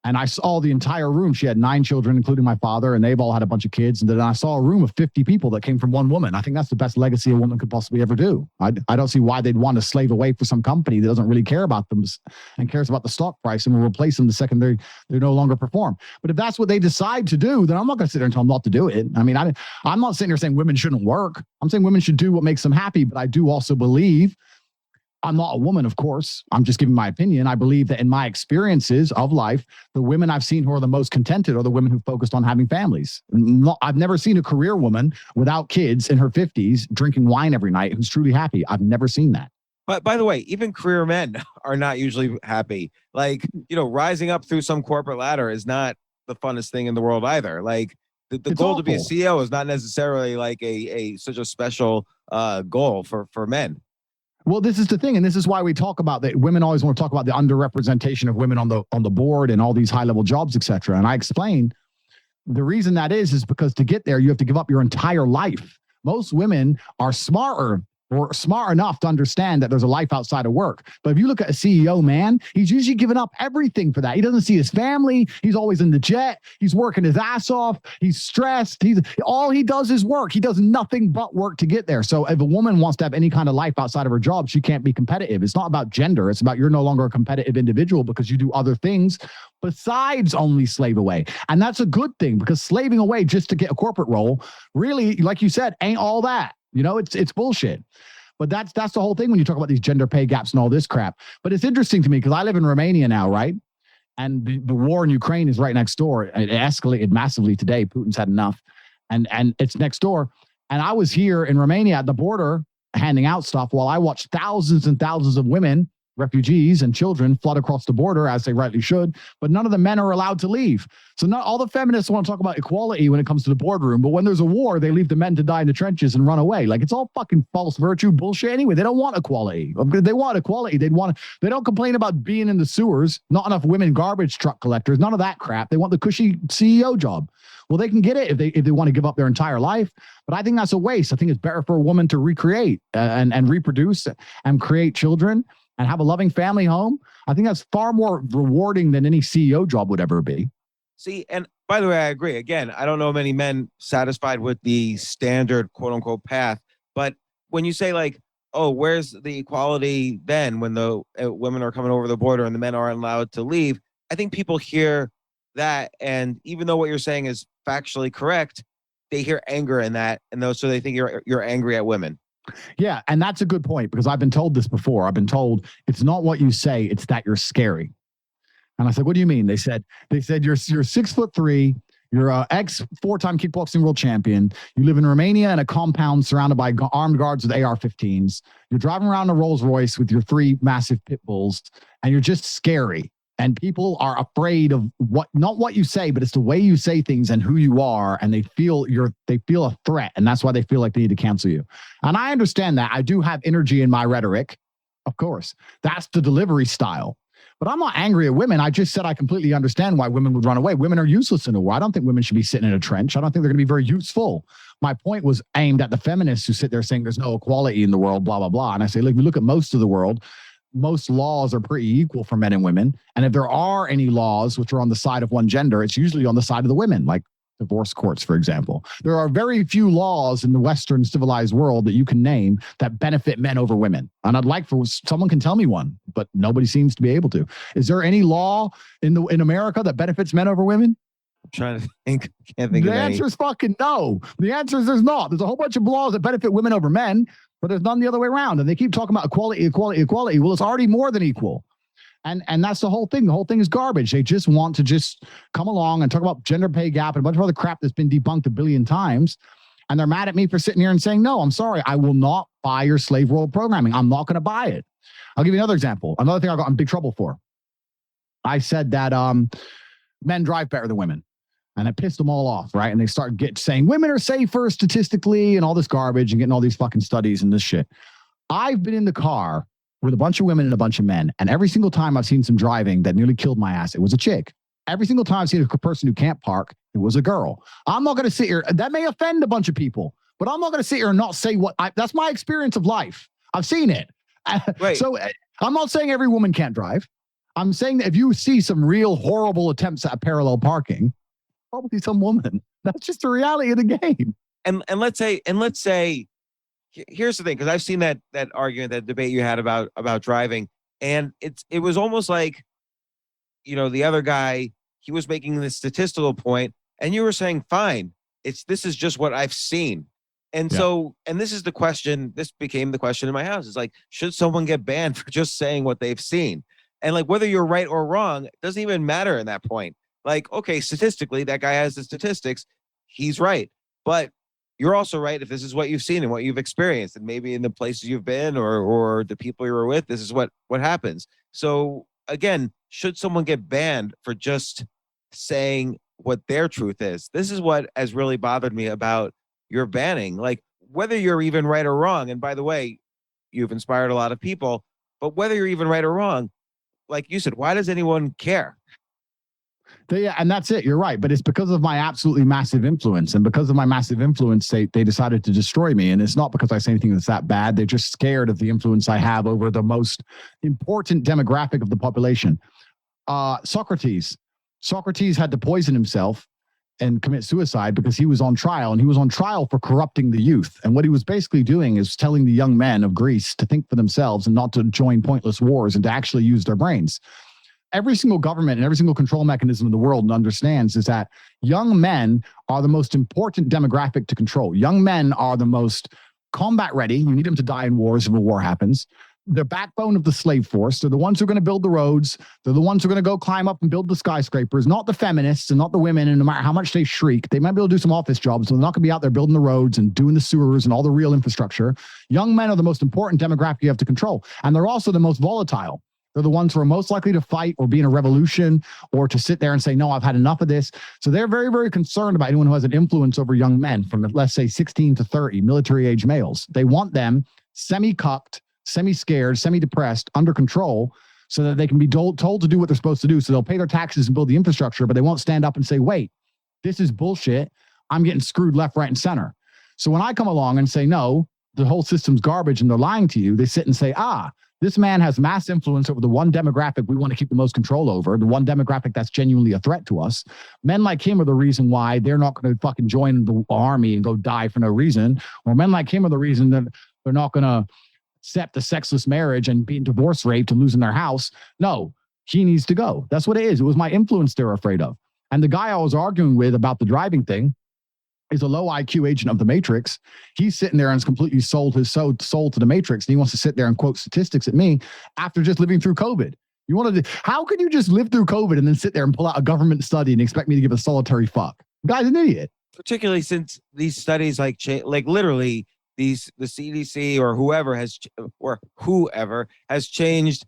And I saw the entire room. She had 9 children, including my father, and they've all had a bunch of kids. And then I saw a room of 50 people that came from one woman. I think that's the best legacy a woman could possibly ever do. I don't see why they'd want to slave away for some company that doesn't really care about them and cares about the stock price and will replace them the second they no longer perform. But if that's what they decide to do, then I'm not going to sit there and tell them not to do it. I mean, I'm not sitting here saying women shouldn't work. I'm saying women should do what makes them happy. But I do also believe, I'm not a woman, of course. I'm just giving my opinion. I believe that in my experiences of life, the women I've seen who are the most contented are the women who focused on having families. I've never seen a career woman without kids in her 50s drinking wine every night who's truly happy. I've never seen that. But by the way, even career men are not usually happy. Like, rising up through some corporate ladder is not the funnest thing in the world either. Like the goal awful. To be a CEO is not necessarily like a such a special goal for men. Well, this is the thing, and this is why we talk about that. Women always want to talk about the underrepresentation of women on the board and all these high-level jobs, et cetera. And I explain the reason that is because to get there, you have to give up your entire life. Most women are smarter or smart enough to understand that there's a life outside of work. But if you look at a CEO, man, he's usually given up everything for that. He doesn't see his family. He's always in the jet. He's working his ass off. He's stressed. All he does is work. He does nothing but work to get there. So if a woman wants to have any kind of life outside of her job, she can't be competitive. It's not about gender. It's about you're no longer a competitive individual because you do other things besides only slave away. And that's a good thing because slaving away just to get a corporate role, really, like you said, ain't all that. It's bullshit. But that's the whole thing when you talk about these gender pay gaps and all this crap. But it's interesting to me because I live in Romania now, right? And the war in Ukraine is right next door. It escalated massively today. Putin's had enough. And it's next door. And I was here in Romania at the border handing out stuff while I watched thousands and thousands of women, refugees and children flood across the border as they rightly should, but none of the men are allowed to leave. So not all the feminists want to talk about equality when it comes to the boardroom, but when there's a war, they leave the men to die in the trenches and run away. Like it's all fucking false virtue bullshit anyway. They don't want equality. They want equality. They don't complain about being in the sewers, not enough women garbage truck collectors, none of that crap. They want the cushy CEO job. Well, they can get it if they want to give up their entire life. But I think that's a waste. I think it's better for a woman to recreate and reproduce and create children and have a loving family home. I think that's far more rewarding than any CEO job would ever be. See, and by the way, I agree. Again, I don't know many men satisfied with the standard quote unquote path. But when you say like, oh, where's the equality then when the women are coming over the border and the men aren't allowed to leave? I think people hear that. And even though what you're saying is factually correct, they hear anger in that. And so they think you're angry at women. Yeah, and that's a good point because I've been told this before. I've been told it's not what you say, it's that you're scary. And I said, what do you mean? They said you're 6'3", you're an ex-4-time kickboxing world champion. You live in Romania in a compound surrounded by armed guards with AR-15s. You're driving around a Rolls Royce with your 3 massive pit bulls, and you're just scary. And people are afraid of not what you say, but it's the way you say things and who you are. And they feel a threat. And that's why they feel like they need to cancel you. And I understand that. I do have energy in my rhetoric. Of course, that's the delivery style. But I'm not angry at women. I just said I completely understand why women would run away. Women are useless in a war. I don't think women should be sitting in a trench. I don't think they're going to be very useful. My point was aimed at the feminists who sit there saying there's no equality in the world, blah, blah, blah. And I say, look, we look at most of the world. Most laws are pretty equal for men and women. And if there are any laws which are on the side of one gender, it's usually on the side of the women, like divorce courts, for example. There are very few laws in the Western civilized world that you can name that benefit men over women. And I'd like for someone can tell me one, but nobody seems to be able to. Is there any law in America that benefits men over women? I'm trying to think. Can't think of any. The answer is fucking no. The answer is there's not. There's a whole bunch of laws that benefit women over men, but there's none the other way around. And they keep talking about equality, equality, equality. Well, it's already more than equal. And that's the whole thing. The whole thing is garbage. They just want to just come along and talk about gender pay gap and a bunch of other crap that's been debunked a billion times. And they're mad at me for sitting here and saying, no, I'm sorry. I will not buy your slave world programming. I'm not going to buy it. I'll give you another example. Another thing I got in big trouble for. I said that men drive better than women. And it pissed them all off, right? And they start saying women are safer statistically and all this garbage and getting all these fucking studies and this shit. I've been in the car with a bunch of women and a bunch of men. And every single time I've seen some driving that nearly killed my ass, it was a chick. Every single time I've seen a person who can't park, it was a girl. I'm not going to sit here. That may offend a bunch of people, but I'm not going to sit here and not say that's my experience of life. I've seen it. Right. So I'm not saying every woman can't drive. I'm saying that if you see some real horrible attempts at parallel parking, probably some woman. That's just the reality of the game. And let's say, here's the thing, because I've seen that argument, that debate you had about driving, and it was almost like, the other guy, he was making this statistical point, and you were saying, fine, this is just what I've seen. And so, and this became the question in my house. It's like, should someone get banned for just saying what they've seen? And like, whether you're right or wrong, it doesn't even matter in that point. Like, okay, statistically, that guy has the statistics. He's right. But you're also right if this is what you've seen and what you've experienced. And maybe in the places you've been or the people you were with, this is what happens. So again, should someone get banned for just saying what their truth is? This is what has really bothered me about your banning. Like, whether you're even right or wrong, and by the way, you've inspired a lot of people, but whether you're even right or wrong, like you said, why does anyone care? Yeah, and that's it. You're right. But it's because of my absolutely massive influence. And because of my massive influence, they decided to destroy me. And it's not because I say anything that's that bad. They're just scared of the influence I have over the most important demographic of the population. Socrates had to poison himself and commit suicide because he was on trial, and he was on trial for corrupting the youth. And what he was basically doing is telling the young men of Greece to think for themselves and not to join pointless wars and to actually use their brains. Every single government and every single control mechanism in the world understands is that young men are the most important demographic to control. Young men are the most combat ready. You need them to die in wars if a war happens. They're backbone of the slave force. They're the ones who are going to build the roads. They're the ones who are going to go climb up and build the skyscrapers, not the feminists and not the women. And no matter how much they shriek, they might be able to do some office jobs, but they're not going to be out there building the roads and doing the sewers and all the real infrastructure. Young men are the most important demographic you have to control. And they're also the most volatile. They're the ones who are most likely to fight or be in a revolution or to sit there and say, no, I've had enough of this. So they're very, very concerned about anyone who has an influence over young men from, let's say, 16 to 30, military age males. They want them semi-cucked, semi-scared, semi-depressed, under control, so that they can be told to do what they're supposed to do. So they'll pay their taxes and build the infrastructure, but they won't stand up and say, wait, this is bullshit. I'm getting screwed left, right, and center. So when I come along and say, no, the whole system's garbage and they're lying to you, they sit and say, this man has mass influence over the one demographic we want to keep the most control over, the one demographic that's genuinely a threat to us. Men like him are the reason why they're not going to fucking join the army and go die for no reason. Or men like him are the reason that they're not going to accept a sexless marriage and being divorce raped and losing their house. No, he needs to go. That's what it is. It was my influence they're afraid of. And the guy I was arguing with about the driving thing is a low IQ agent of the Matrix. He's sitting there and has completely sold his soul to the Matrix. And he wants to sit there and quote statistics at me after just living through COVID. How could you just live through COVID and then sit there and pull out a government study and expect me to give a solitary fuck? The guy's an idiot. Particularly since these studies like literally the CDC or whoever has changed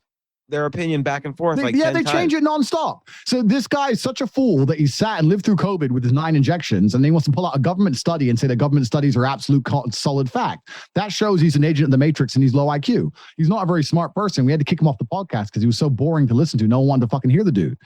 their opinion back and forth. They change it nonstop. So this guy is such a fool that he sat and lived through COVID with his 9 injections, and then he wants to pull out a government study and say that government studies are absolute solid fact. That shows he's an agent of the Matrix and he's low IQ. He's not a very smart person. We had to kick him off the podcast because he was so boring to listen to. No one wanted to fucking hear the dude.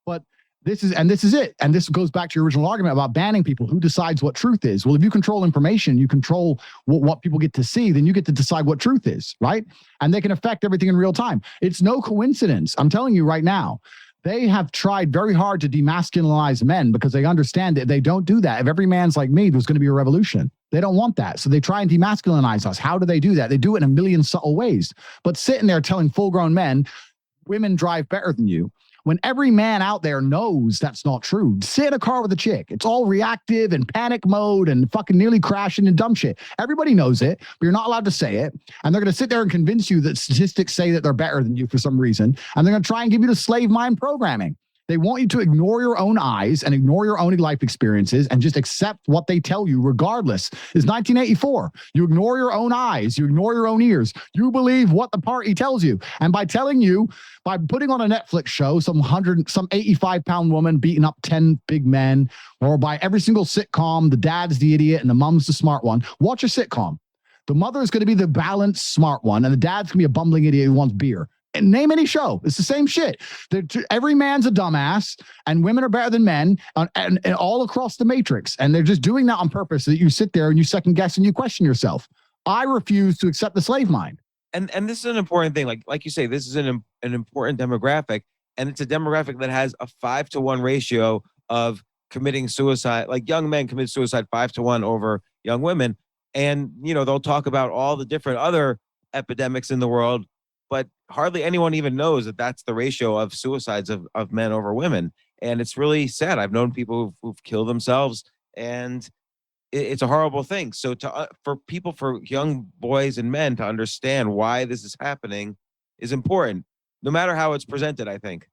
But this is it. And this goes back to your original argument about banning people. Who decides what truth is? Well, if you control information, you control what people get to see, then you get to decide what truth is, right? And they can affect everything in real time. It's no coincidence. I'm telling you right now, they have tried very hard to demasculinize men because they understand that if they don't do that, if every man's like me, there's going to be a revolution. They don't want that. So they try and demasculinize us. How do they do that? They do it in a million subtle ways. But sitting there telling full-grown men, women drive better than you, when every man out there knows that's not true. Sit in a car with a chick. It's all reactive and panic mode and fucking nearly crashing and dumb shit. Everybody knows it, but you're not allowed to say it. And they're going to sit there and convince you that statistics say that they're better than you for some reason. And they're going to try and give you the slave mind programming. They want you to ignore your own eyes and ignore your own life experiences and just accept what they tell you regardless. It's 1984. You ignore your own eyes. You ignore your own ears. You believe what the party tells you. And by putting on a Netflix show, some 85-pound woman beating up 10 big men, or by every single sitcom, the dad's the idiot and the mom's the smart one. Watch a sitcom. The mother is going to be the balanced, smart one, and the dad's going to be a bumbling idiot who wants beer. And name any show. It's the same shit. Every man's a dumbass and women are better than men and all across the matrix. And they're just doing that on purpose so that you sit there and you second guess and you question yourself. I refuse to accept the slave mind. And this is an important thing. Like you say, this is an important demographic. And it's a demographic that has a 5-to-1 ratio of committing suicide. Like young men commit suicide 5-to-1 over young women. And, they'll talk about all the different other epidemics in the world, but hardly anyone even knows that that's the ratio of suicides of men over women. And it's really sad. I've known people who've killed themselves, and it's a horrible thing. So for young boys and men to understand why this is happening is important, no matter how it's presented, I think.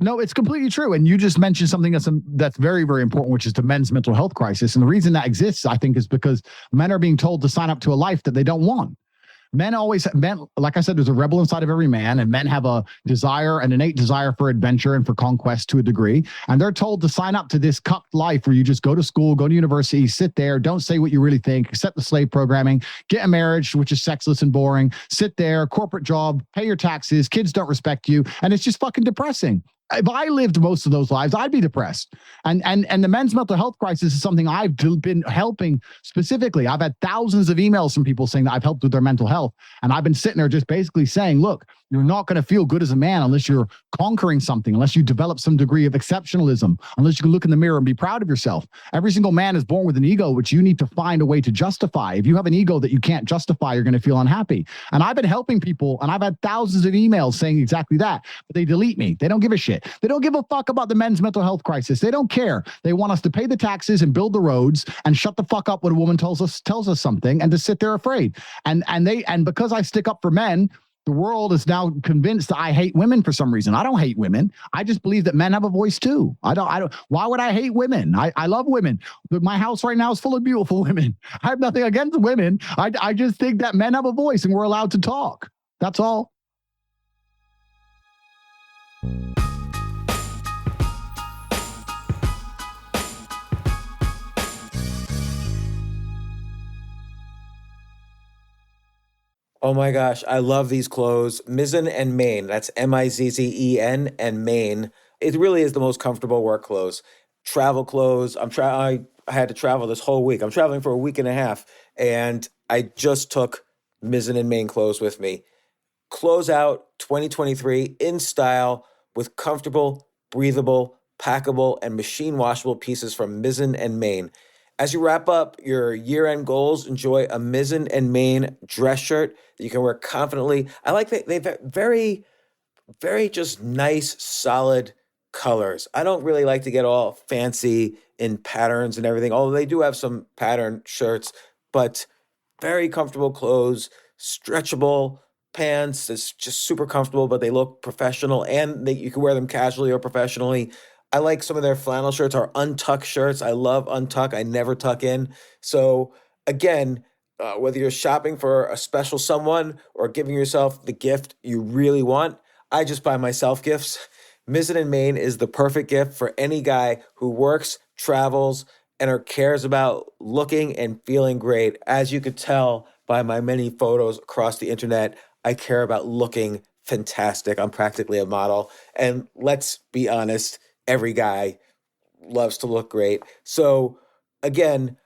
No, it's completely true. And you just mentioned something that's very, very important, which is the men's mental health crisis. And the reason that exists, I think, is because men are being told to sign up to a life that they don't want. Men, like I said, there's a rebel inside of every man, and men have an innate desire for adventure and for conquest to a degree. And they're told to sign up to this cucked life where you just go to school, go to university, sit there, don't say what you really think, accept the slave programming, get a marriage, which is sexless and boring, sit there, corporate job, pay your taxes, kids don't respect you. And it's just fucking depressing. If I lived most of those lives, I'd be depressed. And the men's mental health crisis is something I've been helping specifically. I've had thousands of emails from people saying that I've helped with their mental health. And I've been sitting there just basically saying, look, you're not going to feel good as a man unless you're conquering something, unless you develop some degree of exceptionalism, unless you can look in the mirror and be proud of yourself. Every single man is born with an ego, which you need to find a way to justify. If you have an ego that you can't justify, you're going to feel unhappy. And I've been helping people, and I've had thousands of emails saying exactly that, but they delete me. They don't give a shit. They don't give a fuck about the men's mental health crisis. They don't care. They want us to pay the taxes and build the roads and shut the fuck up when a woman tells us something, and to sit there afraid. And because I stick up for men, the world is now convinced that I hate women for some reason. I don't hate women. I just believe that men have a voice too. I don't. Why would I hate women? I love women. But my house right now is full of beautiful women. I have nothing against women. I just think that men have a voice and we're allowed to talk. That's all. Oh my gosh, I love these clothes. Mizzen and Main. That's Mizzen and Main. It really is the most comfortable work clothes. Travel clothes. I had to travel this whole week. I'm traveling for a week and a half, and I just took Mizzen and Main clothes with me. Close out 2023 in style with comfortable, breathable, packable, and machine washable pieces from Mizzen and Main. As you wrap up your year-end goals, enjoy a Mizzen and Main dress shirt that you can wear confidently. I like that they've very, very just nice, solid colors. I don't really like to get all fancy in patterns and everything, although they do have some pattern shirts, but very comfortable clothes, stretchable pants. It's just super comfortable, but they look professional, and you can wear them casually or professionally. I like some of their flannel shirts or untuck shirts. I love untuck. I never tuck in. So again, whether you're shopping for a special someone or giving yourself the gift you really want, I just buy myself gifts. Mizzen and Main is the perfect gift for any guy who works, travels, and cares about looking and feeling great. As you could tell by my many photos across the internet, I care about looking fantastic. I'm practically a model. And let's be honest, every guy loves to look great. So again,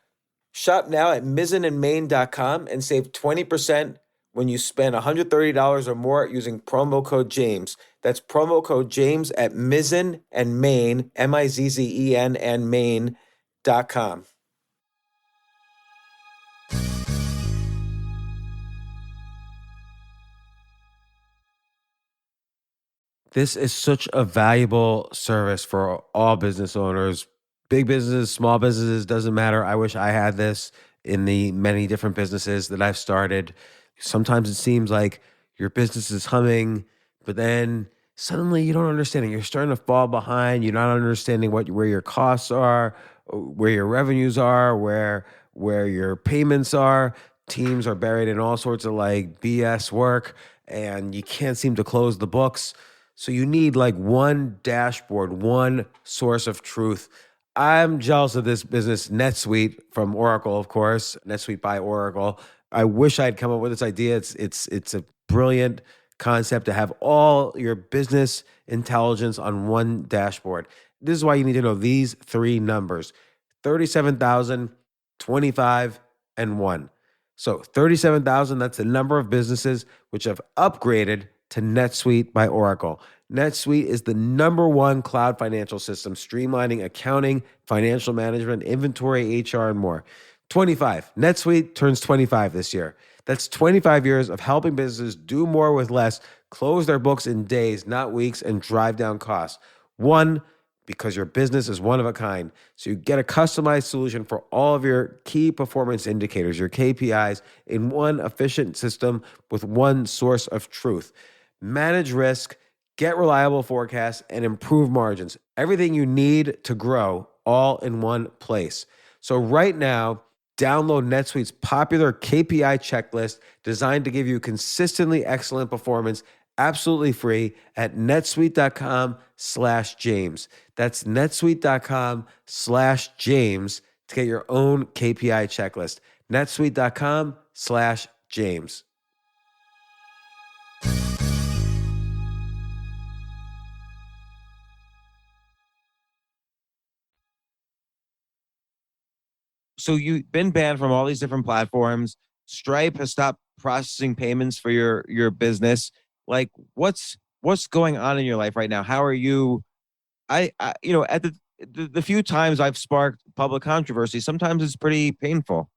shop now at mizzenandmain.com and save 20% when you spend $130 or more using promo code James. That's promo code James at Mizzen and Main, Mizzen and Main.com. This is such a valuable service for all business owners, big businesses, small businesses, doesn't matter. I wish I had this in the many different businesses that I've started. Sometimes it seems like your business is humming, but then suddenly you don't understand it. You're starting to fall behind. You're not understanding where your costs are, where your revenues are, where your payments are. Teams are buried in all sorts of like BS work, and you can't seem to close the books. So you need like one dashboard, one source of truth. I'm jealous of this business, NetSuite from Oracle, of course, NetSuite by Oracle. I wish I'd come up with this idea. It's a brilliant concept to have all your business intelligence on one dashboard. This is why you need to know these three numbers: 37,000, 25, and 1. So 37,000, that's the number of businesses which have upgraded to NetSuite by Oracle. NetSuite is the #1 cloud financial system, streamlining accounting, financial management, inventory, HR, and more. 25, NetSuite turns 25 this year. That's 25 years of helping businesses do more with less, close their books in days, not weeks, and drive down costs. 1, because your business is one of a kind. So you get a customized solution for all of your key performance indicators, your KPIs, in one efficient system with one source of truth. Manage risk, get reliable forecasts, and improve margins. Everything you need to grow, all in one place. So right now, download NetSuite's popular KPI checklist designed to give you consistently excellent performance, absolutely free, at netsuite.com/James. That's netsuite.com/James to get your own KPI checklist. netsuite.com/James. So you've been banned from all these different platforms. Stripe has stopped processing payments for your business. Like, what's going on in your life right now? How are you? I at the few times I've sparked public controversy, sometimes it's pretty painful.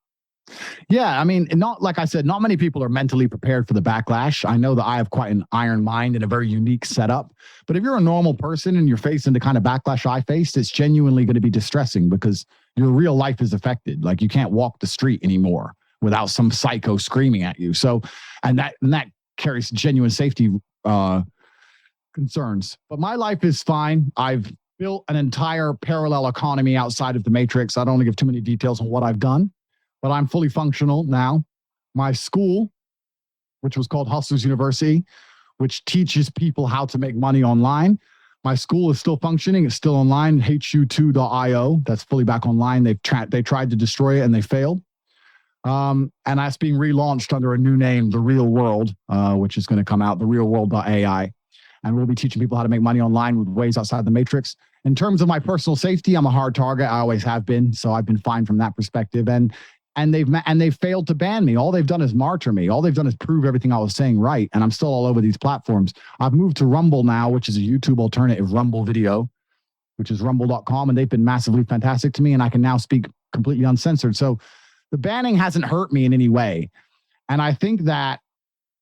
Yeah, I mean, not like I said, not many people are mentally prepared for the backlash. I know that I have quite an iron mind and a very unique setup. But if you're a normal person and you're facing the kind of backlash I faced, it's genuinely going to be distressing because your real life is affected. Like, you can't walk the street anymore without some psycho screaming at you. So, and that carries genuine safety concerns. But my life is fine. I've built an entire parallel economy outside of the matrix. I don't want to give too many details on what I've done, but I'm fully functional now. My school, which was called Hustlers University, which teaches people how to make money online. My school is still functioning. It's still online, hu2.io. That's fully back online. They tried to destroy it and they failed. And that's being relaunched under a new name, The Real World, which is going to come out, therealworld.ai. And we'll be teaching people how to make money online with ways outside the matrix. In terms of my personal safety, I'm a hard target. I always have been. So I've been fine from that perspective. And they've failed to ban me. All they've done is martyr me. All they've done is prove everything I was saying right. And I'm still all over these platforms. I've moved to Rumble now, which is a YouTube alternative, Rumble Video, which is rumble.com. And they've been massively fantastic to me. And I can now speak completely uncensored. So the banning hasn't hurt me in any way. And I think that,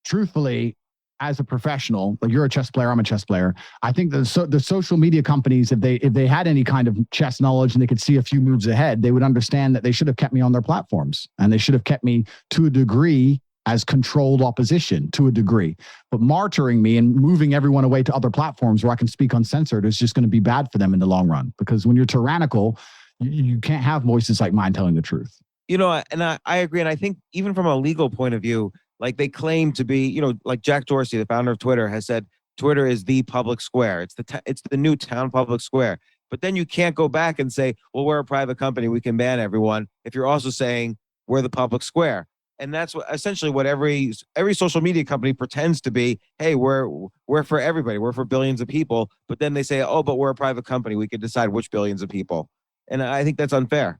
truthfully, as a professional, like, you're a chess player, I'm a chess player. I think the social media companies, if they had any kind of chess knowledge and they could see a few moves ahead, they would understand that they should have kept me on their platforms, and they should have kept me to a degree as controlled opposition to a degree. But martyring me and moving everyone away to other platforms where I can speak uncensored is just going to be bad for them in the long run, because when you're tyrannical, you can't have voices like mine telling the truth. And I agree. And I think even from a legal point of view, like, they claim to be, like Jack Dorsey, the founder of Twitter, has said Twitter is the public square. It's the new town public square. But then you can't go back and say, well, we're a private company, we can ban everyone, if you're also saying we're the public square. And that's essentially what every social media company pretends to be. Hey, we're for everybody. We're for billions of people. But then they say, oh, but we're a private company, we can decide which billions of people. And I think that's unfair.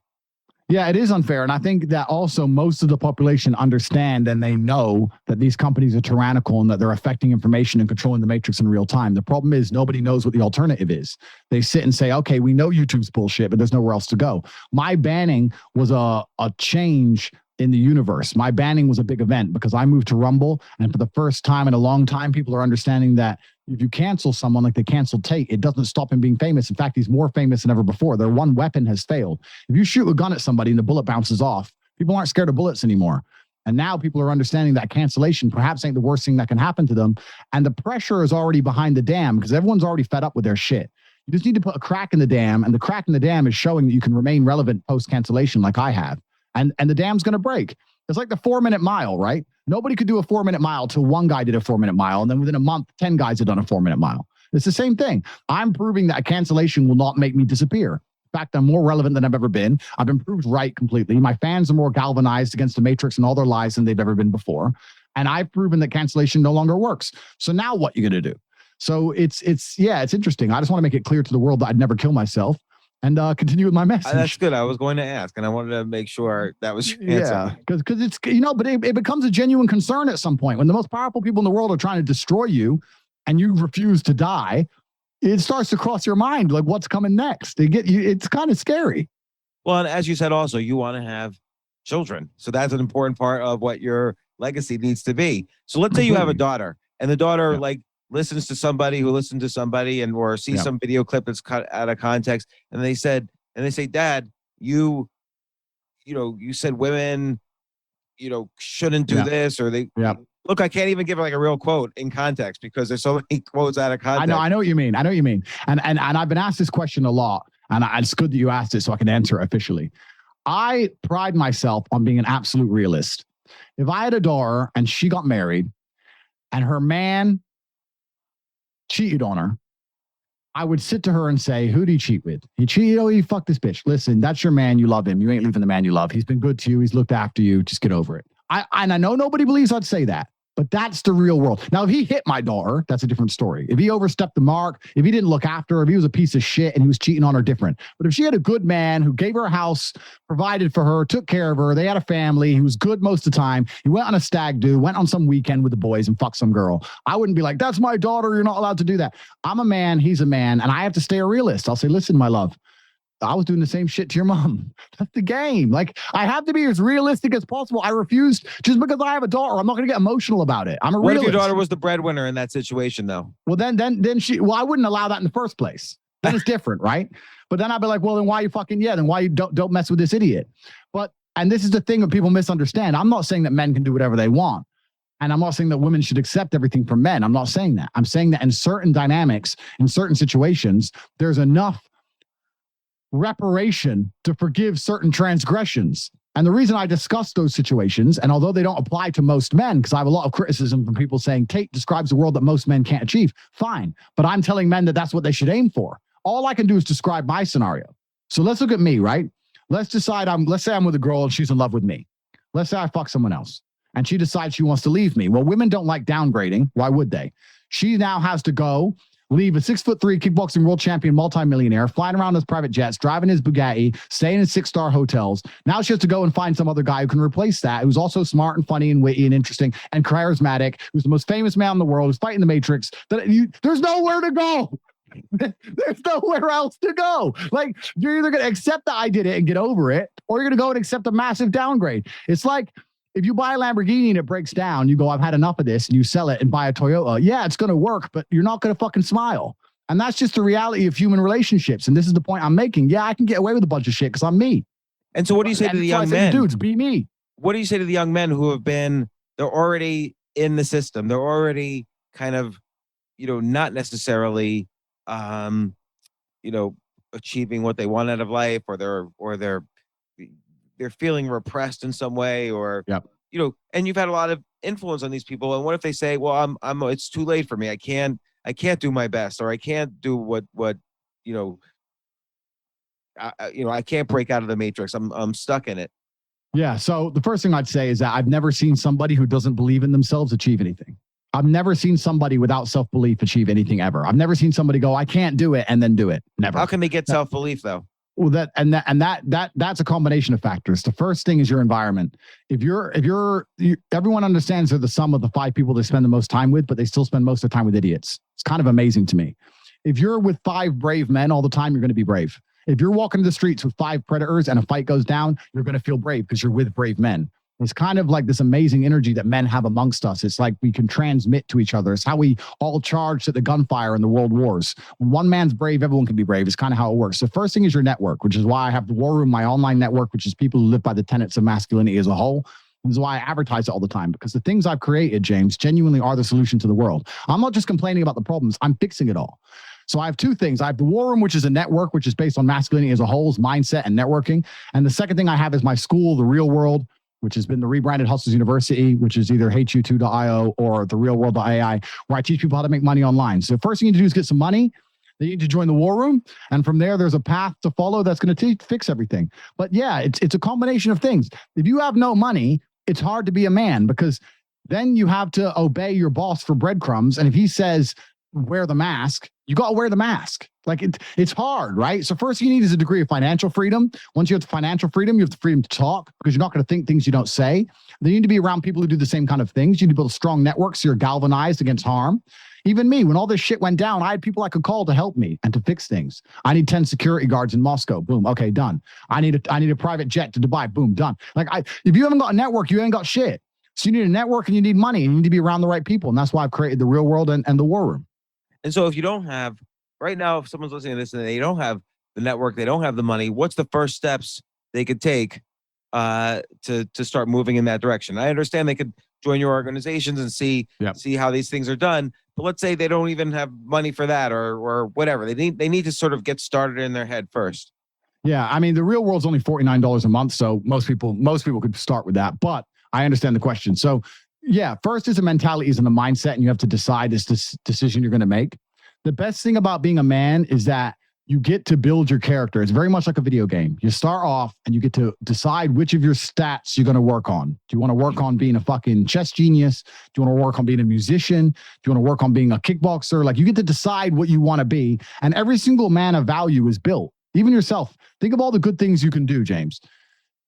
Yeah, it is unfair. And I think that also most of the population understand and they know that these companies are tyrannical and that they're affecting information and controlling the matrix in real time. The problem is nobody knows what the alternative is. They sit and say, okay, we know YouTube's bullshit, but there's nowhere else to go. My banning was a change in the universe. My banning was a big event because I moved to Rumble. And for the first time in a long time, people are understanding that if you cancel someone like they canceled Tate, it doesn't stop him being famous. In fact, he's more famous than ever before. Their one weapon has failed. If you shoot a gun at somebody and the bullet bounces off, people aren't scared of bullets anymore. And now people are understanding that cancellation perhaps ain't the worst thing that can happen to them. And the pressure is already behind the dam because everyone's already fed up with their shit. You just need to put a crack in the dam, and the crack in the dam is showing that you can remain relevant post-cancellation like I have. And the dam's going to break. It's like the 4-minute mile, right? Nobody could do a 4-minute mile till one guy did a 4-minute mile. And then within a month, 10 guys had done a 4-minute mile. It's the same thing. I'm proving that cancellation will not make me disappear. In fact, I'm more relevant than I've ever been. I've been proved right completely. My fans are more galvanized against the matrix and all their lies than they've ever been before. And I've proven that cancellation no longer works. So now what you going to do? So it's interesting. I just want to make it clear to the world that I'd never kill myself and continue with my message. That's good. I was going to ask, and I wanted to make sure that was your answer. Yeah, because it's, but it becomes a genuine concern at some point when the most powerful people in the world are trying to destroy you and you refuse to die. It starts to cross your mind, like what's coming next. It's kind of scary. Well, and as you said, also, you want to have children. So that's an important part of what your legacy needs to be. So let's say you have a daughter, and the daughter listens to somebody who listened to somebody or sees some video clip that's cut out of context. And they say, Dad, you said women, shouldn't do this, or look, I can't even give like a real quote in context because there's so many quotes out of context. I know what you mean. And I've been asked this question a lot, and it's good that you asked it so I can answer it officially. I pride myself on being an absolute realist. If I had a daughter and she got married and her man cheated on her, I would sit to her and say, who did he cheat with? He cheated. He fucked this bitch. Listen, that's your man. You love him. You ain't leaving the man you love. He's been good to you. He's looked after you. Just get over it. I know nobody believes I'd say that, but that's the real world. Now, if he hit my daughter, that's a different story. If he overstepped the mark, if he didn't look after her, if he was a piece of shit and he was cheating on her, different. But if she had a good man who gave her a house, provided for her, took care of her, they had a family, he was good most of the time, he went on a stag do, went on some weekend with the boys and fucked some girl, I wouldn't be like, that's my daughter, you're not allowed to do that. I'm a man, he's a man, and I have to stay a realist. I'll say, listen, my love, I was doing the same shit to your mom. That's the game. Like, I have to be as realistic as possible. I refuse, just because I have a daughter, I'm not going to get emotional about it. I'm a realist. What if your daughter was the breadwinner in that situation, though? Well, then I wouldn't allow that in the first place. Then it's different, right? But then I'd be like, well, then why you fucking, then why you don't mess with this idiot? And this is the thing that people misunderstand. I'm not saying that men can do whatever they want. And I'm not saying that women should accept everything from men. I'm not saying that. I'm saying that in certain dynamics, in certain situations, there's enough reparation to forgive certain transgressions. And the reason I discuss those situations, and although they don't apply to most men, because I have a lot of criticism from people saying Tate describes a world that most men can't achieve, fine. But I'm telling men that that's what they should aim for. All I can do is describe my scenario. So let's look at me, right? Let's say I'm with a girl and she's in love with me. Let's say I fuck someone else and she decides she wants to leave me. Well, women don't like downgrading. Why would they? She now has to go leave a 6'3" kickboxing world champion, multimillionaire, flying around his private jets, driving his Bugatti, staying in 6-star hotels. Now she has to go and find some other guy who can replace that, who's also smart and funny and witty and interesting and charismatic, who's the most famous man in the world, who's fighting the Matrix. There's nowhere to go. There's nowhere else to go. Like, you're either going to accept that I did it and get over it, or you're going to go and accept a massive downgrade. It's like, if you buy a Lamborghini and it breaks down, you go, I've had enough of this, and you sell it and buy a Toyota. Yeah, it's going to work, but you're not going to fucking smile. And that's just the reality of human relationships. And this is the point I'm making. Yeah, I can get away with a bunch of shit because I'm me. And so what do you say to the young men? Dudes, be me. What do you say to the young men who they're already in the system? They're already kind of, not necessarily, achieving what they want out of life, or they're feeling repressed in some way, or, and you've had a lot of influence on these people. And what if they say, well, it's too late for me. I can't do my best, or I can't do what I can't break out of the matrix. I'm stuck in it. Yeah. So the first thing I'd say is that I've never seen somebody who doesn't believe in themselves achieve anything. I've never seen somebody without self-belief achieve anything ever. I've never seen somebody go, I can't do it, and then do it. Never. How can they get self-belief though? Well, that's a combination of factors. The first thing is your environment. Everyone understands they're the sum of the 5 people they spend the most time with, but they still spend most of the time with idiots. It's kind of amazing to me. If you're with 5 brave men all the time, you're going to be brave. If you're walking the streets with 5 predators and a fight goes down, you're going to feel brave because you're with brave men. It's kind of like this amazing energy that men have amongst us. It's like we can transmit to each other. It's how we all charged at the gunfire in the world wars. When one man's brave, everyone can be brave. It's kind of how it works. The first thing is your network, which is why I have the War Room, my online network, which is people who live by the tenets of masculinity as a whole. This is why I advertise it all the time, because the things I've created, James, genuinely are the solution to the world. I'm not just complaining about the problems. I'm fixing it all. So I have 2 things. I have the War Room, which is a network, which is based on masculinity as a whole's mindset and networking. And the second thing I have is my school, The Real World, which has been the rebranded Hustlers University, which is either HU2.io or therealworld.ai, where I teach people how to make money online. So the first thing you need to do is get some money. Then you need to join the War Room. And from there, there's a path to follow that's going to fix everything. But yeah, it's a combination of things. If you have no money, it's hard to be a man, because Then you have to obey your boss for breadcrumbs. And if he says, wear the mask, you got to wear the mask. Like it's hard, right? So first you need is a degree of financial freedom. Once you have the financial freedom, you have the freedom to talk because you're not going to think things you don't say. Then you need to be around people who do the same kind of things. You need to build a strong network so you're galvanized against harm. Even me, when all this shit went down, I had people I could call to help me and to fix things. I need 10 security guards in Moscow. Boom. Okay, done. I need a private jet to Dubai. Boom, done. Like if you haven't got a network, you ain't got shit. So you need a network and you need money and you need to be around the right people. And that's why I've created the Real World and the War Room. And so if you don't have, right now, if someone's listening to this and they don't have the network, they don't have the money, what's the first steps they could take to start moving in that direction? I understand they could join your organizations and see how these things are done. But let's say they don't even have money for that or whatever. They need to sort of get started in their head first. Yeah. I mean, the Real World's only $49 a month. So most people could start with that. But I understand the question. So yeah, first is a mentality, is in the mindset, and you have to decide this decision you're going to make. The best thing about being a man is that you get to build your character. It's very much like a video game. You start off and you get to decide which of your stats you're going to work on. Do you want to work on being a fucking chess genius? Do you want to work on being a musician? Do you want to work on being a kickboxer? Like, you get to decide what you want to be. And every single man of value is built. Even yourself. Think of all the good things you can do, James.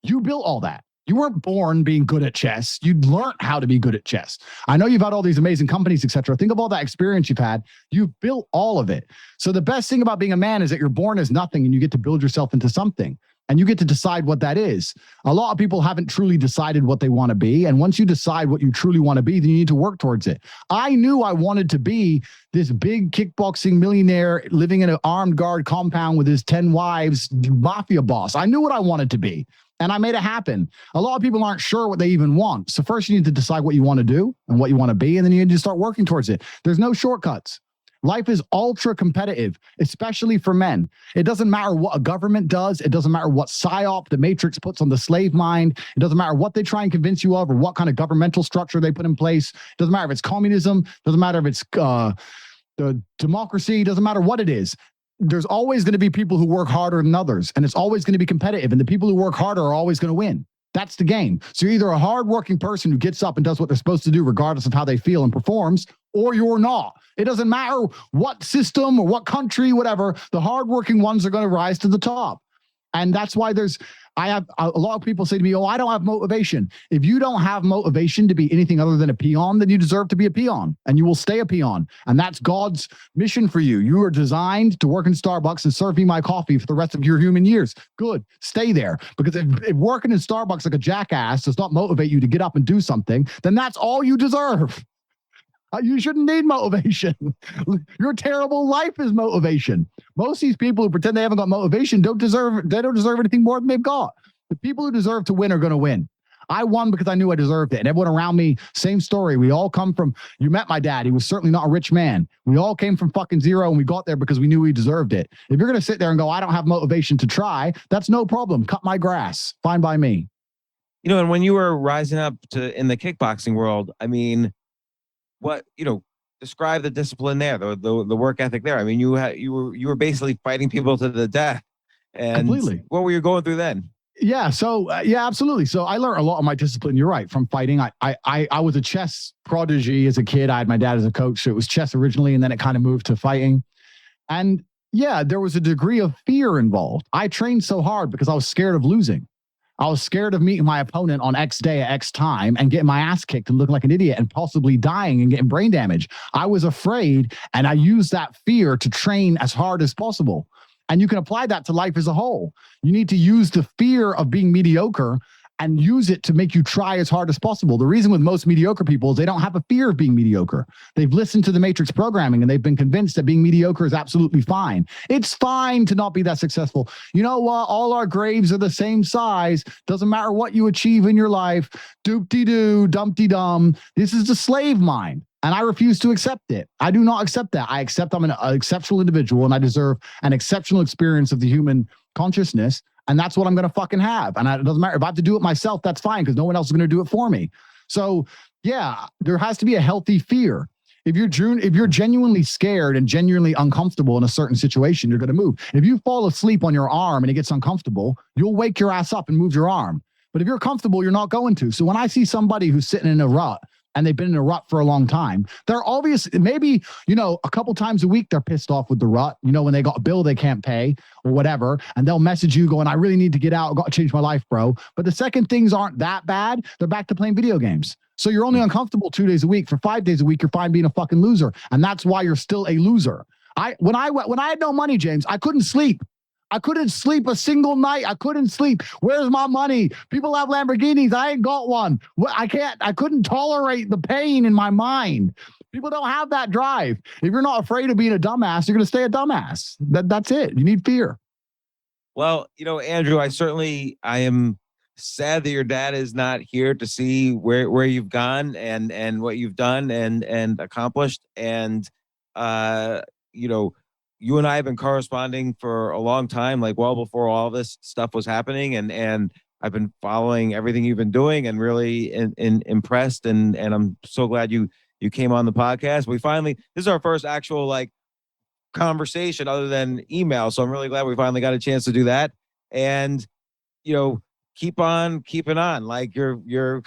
You built all that. You weren't born being good at chess. You learned how to be good at chess. I know you've had all these amazing companies, etc. Think of all that experience you've had. You've built all of it. So the best thing about being a man is that you're born as nothing and you get to build yourself into something. And you get to decide what that is. A lot of people haven't truly decided what they want to be. And once you decide what you truly want to be, then you need to work towards it. I knew I wanted to be this big kickboxing millionaire living in an armed guard compound with his 10 wives, mafia boss. I knew what I wanted to be. And I made it happen. A lot of people aren't sure what they even want. So first you need to decide what you want to do and what you want to be. And then you need to start working towards it. There's no shortcuts. Life is ultra competitive, especially for men. It doesn't matter what a government does. It doesn't matter what psyop the Matrix puts on the slave mind. It doesn't matter what they try and convince you of or what kind of governmental structure they put in place. It doesn't matter if it's communism. It doesn't matter if it's the democracy. It doesn't matter what it is. There's always going to be people who work harder than others, and it's always going to be competitive. And the people who work harder are always going to win. That's the game. So you're either a hardworking person who gets up and does what they're supposed to do, regardless of how they feel and performs, or you're not. It doesn't matter what system or what country, whatever. The hardworking ones are going to rise to the top. And that's why I have a lot of people say to me, oh, I don't have motivation. If you don't have motivation to be anything other than a peon, then you deserve to be a peon and you will stay a peon. And that's God's mission for you. You are designed to work in Starbucks and serve me my coffee for the rest of your human years. Good. Stay there. Because if working in Starbucks like a jackass does not motivate you to get up and do something, then that's all you deserve. You shouldn't need motivation. Your terrible life is motivation. Most of these people who pretend they haven't got motivation don't deserve anything more than they've got. The people who deserve to win are going to win. I won because I knew I deserved it. And everyone around me, same story. We all come from, you met my dad. He was certainly not a rich man. We all came from fucking zero and we got there because we knew we deserved it. If you're going to sit there and go, I don't have motivation to try, that's no problem. Cut my grass. Fine by me. You know, and when you were rising up in the kickboxing world, I mean, describe the discipline there, the work ethic there. I mean, you were basically fighting people to the death. And completely. What were you going through then? Yeah. So yeah, absolutely. So I learned a lot of my discipline. You're right. From fighting. I was a chess prodigy as a kid. I had my dad as a coach. So it was chess originally, and then it kind of moved to fighting. And yeah, there was a degree of fear involved. I trained so hard because I was scared of losing. I was scared of meeting my opponent on X day at X time and getting my ass kicked and looking like an idiot and possibly dying and getting brain damage. I was afraid, and I used that fear to train as hard as possible. And you can apply that to life as a whole. You need to use the fear of being mediocre and use it to make you try as hard as possible. The reason with most mediocre people is they don't have a fear of being mediocre. They've listened to the Matrix programming and they've been convinced that being mediocre is absolutely fine. It's fine to not be that successful. You know what? All our graves are the same size. Doesn't matter what you achieve in your life. Doop-de-doo, dumpty-dum. This is the slave mind. And I refuse to accept it. I do not accept that. I accept I'm an exceptional individual and I deserve an exceptional experience of the human consciousness. And that's what I'm going to fucking have. And it doesn't matter if I have to do it myself, that's fine, because no one else is going to do it for me. So yeah, there has to be a healthy fear. If you're genuinely scared and genuinely uncomfortable in a certain situation, you're going to move. If you fall asleep on your arm and it gets uncomfortable, you'll wake your ass up and move your arm. But if you're comfortable, you're not going to. So when I see somebody who's sitting in a rut, and they've been in a rut for a long time. They're obvious, maybe, a couple times a week, they're pissed off with the rut, when they got a bill they can't pay or whatever. And they'll message you going, I really need to get out. I've got to change my life, bro. But the second things aren't that bad, they're back to playing video games. So you're only uncomfortable 2 days a week. For 5 days a week, you're fine being a fucking loser. And that's why you're still a loser. When I had no money, James, I couldn't sleep. I couldn't sleep a single night. I couldn't sleep. Where's my money? People have Lamborghinis. I ain't got one. I couldn't tolerate the pain in my mind. People don't have that drive. If you're not afraid of being a dumbass, you're going to stay a dumbass. That's it. You need fear. Well, Andrew, I am sad that your dad is not here to see where you've gone and what you've done and accomplished. And, you and I have been corresponding for a long time, like well before all this stuff was happening. And I've been following everything you've been doing and really impressed. And I'm so glad you came on the podcast. This is our first actual conversation other than email. So I'm really glad we finally got a chance to do that. And, keep on keeping on. Like you're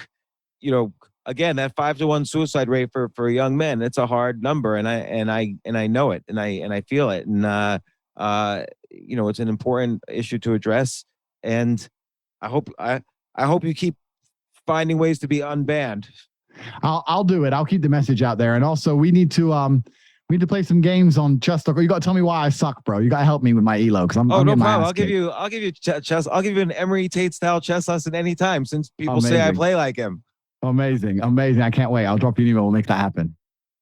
again, that 5-to-1 suicide rate for young men, it's a hard number. And I know it and I feel it. And, it's an important issue to address. And I hope you keep finding ways to be unbanned. I'll do it. I'll keep the message out there. And also we need to play some games on chess. You got to tell me why I suck, bro. You got to help me with my elo. Cause I'm no problem. I'll give you chess. I'll give you an Emory Tate style chess lesson anytime since people say I play like him. Amazing. I can't wait. I'll drop you an email. We'll make that happen.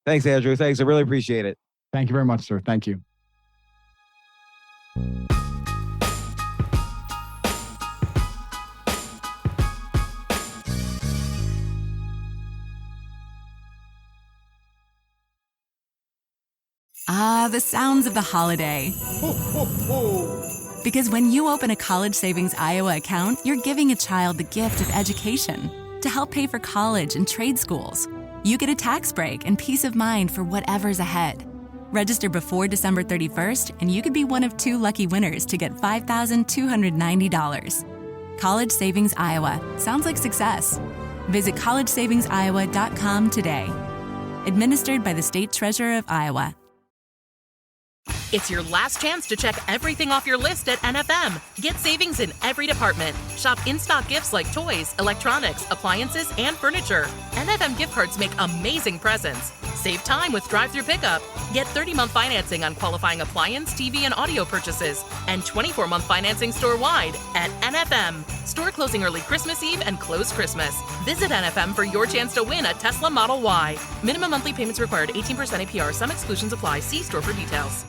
Thanks, Andrew. Thanks. I really appreciate it. Thank you very much, sir. Thank you. Ah, the sounds of the holiday. Ho, ho, ho. Because when you open a College Savings Iowa account, you're giving a child the gift of education to help pay for college and trade schools. You get a tax break and peace of mind for whatever's ahead. Register before December 31st, and you could be one of 2 lucky winners to get $5,290. College Savings Iowa. Sounds like success. Visit collegesavingsiowa.com today. Administered by the State Treasurer of Iowa. It's your last chance to check everything off your list at NFM. Get savings in every department. Shop in-stock gifts like toys, electronics, appliances, and furniture. NFM gift cards make amazing presents. Save time with drive-thru pickup. Get 30-month financing on qualifying appliance, TV, and audio purchases. And 24-month financing store-wide at NFM. Store closing early Christmas Eve and close Christmas. Visit NFM for your chance to win a Tesla Model Y. Minimum monthly payments required, 18% APR. Some exclusions apply. See store for details.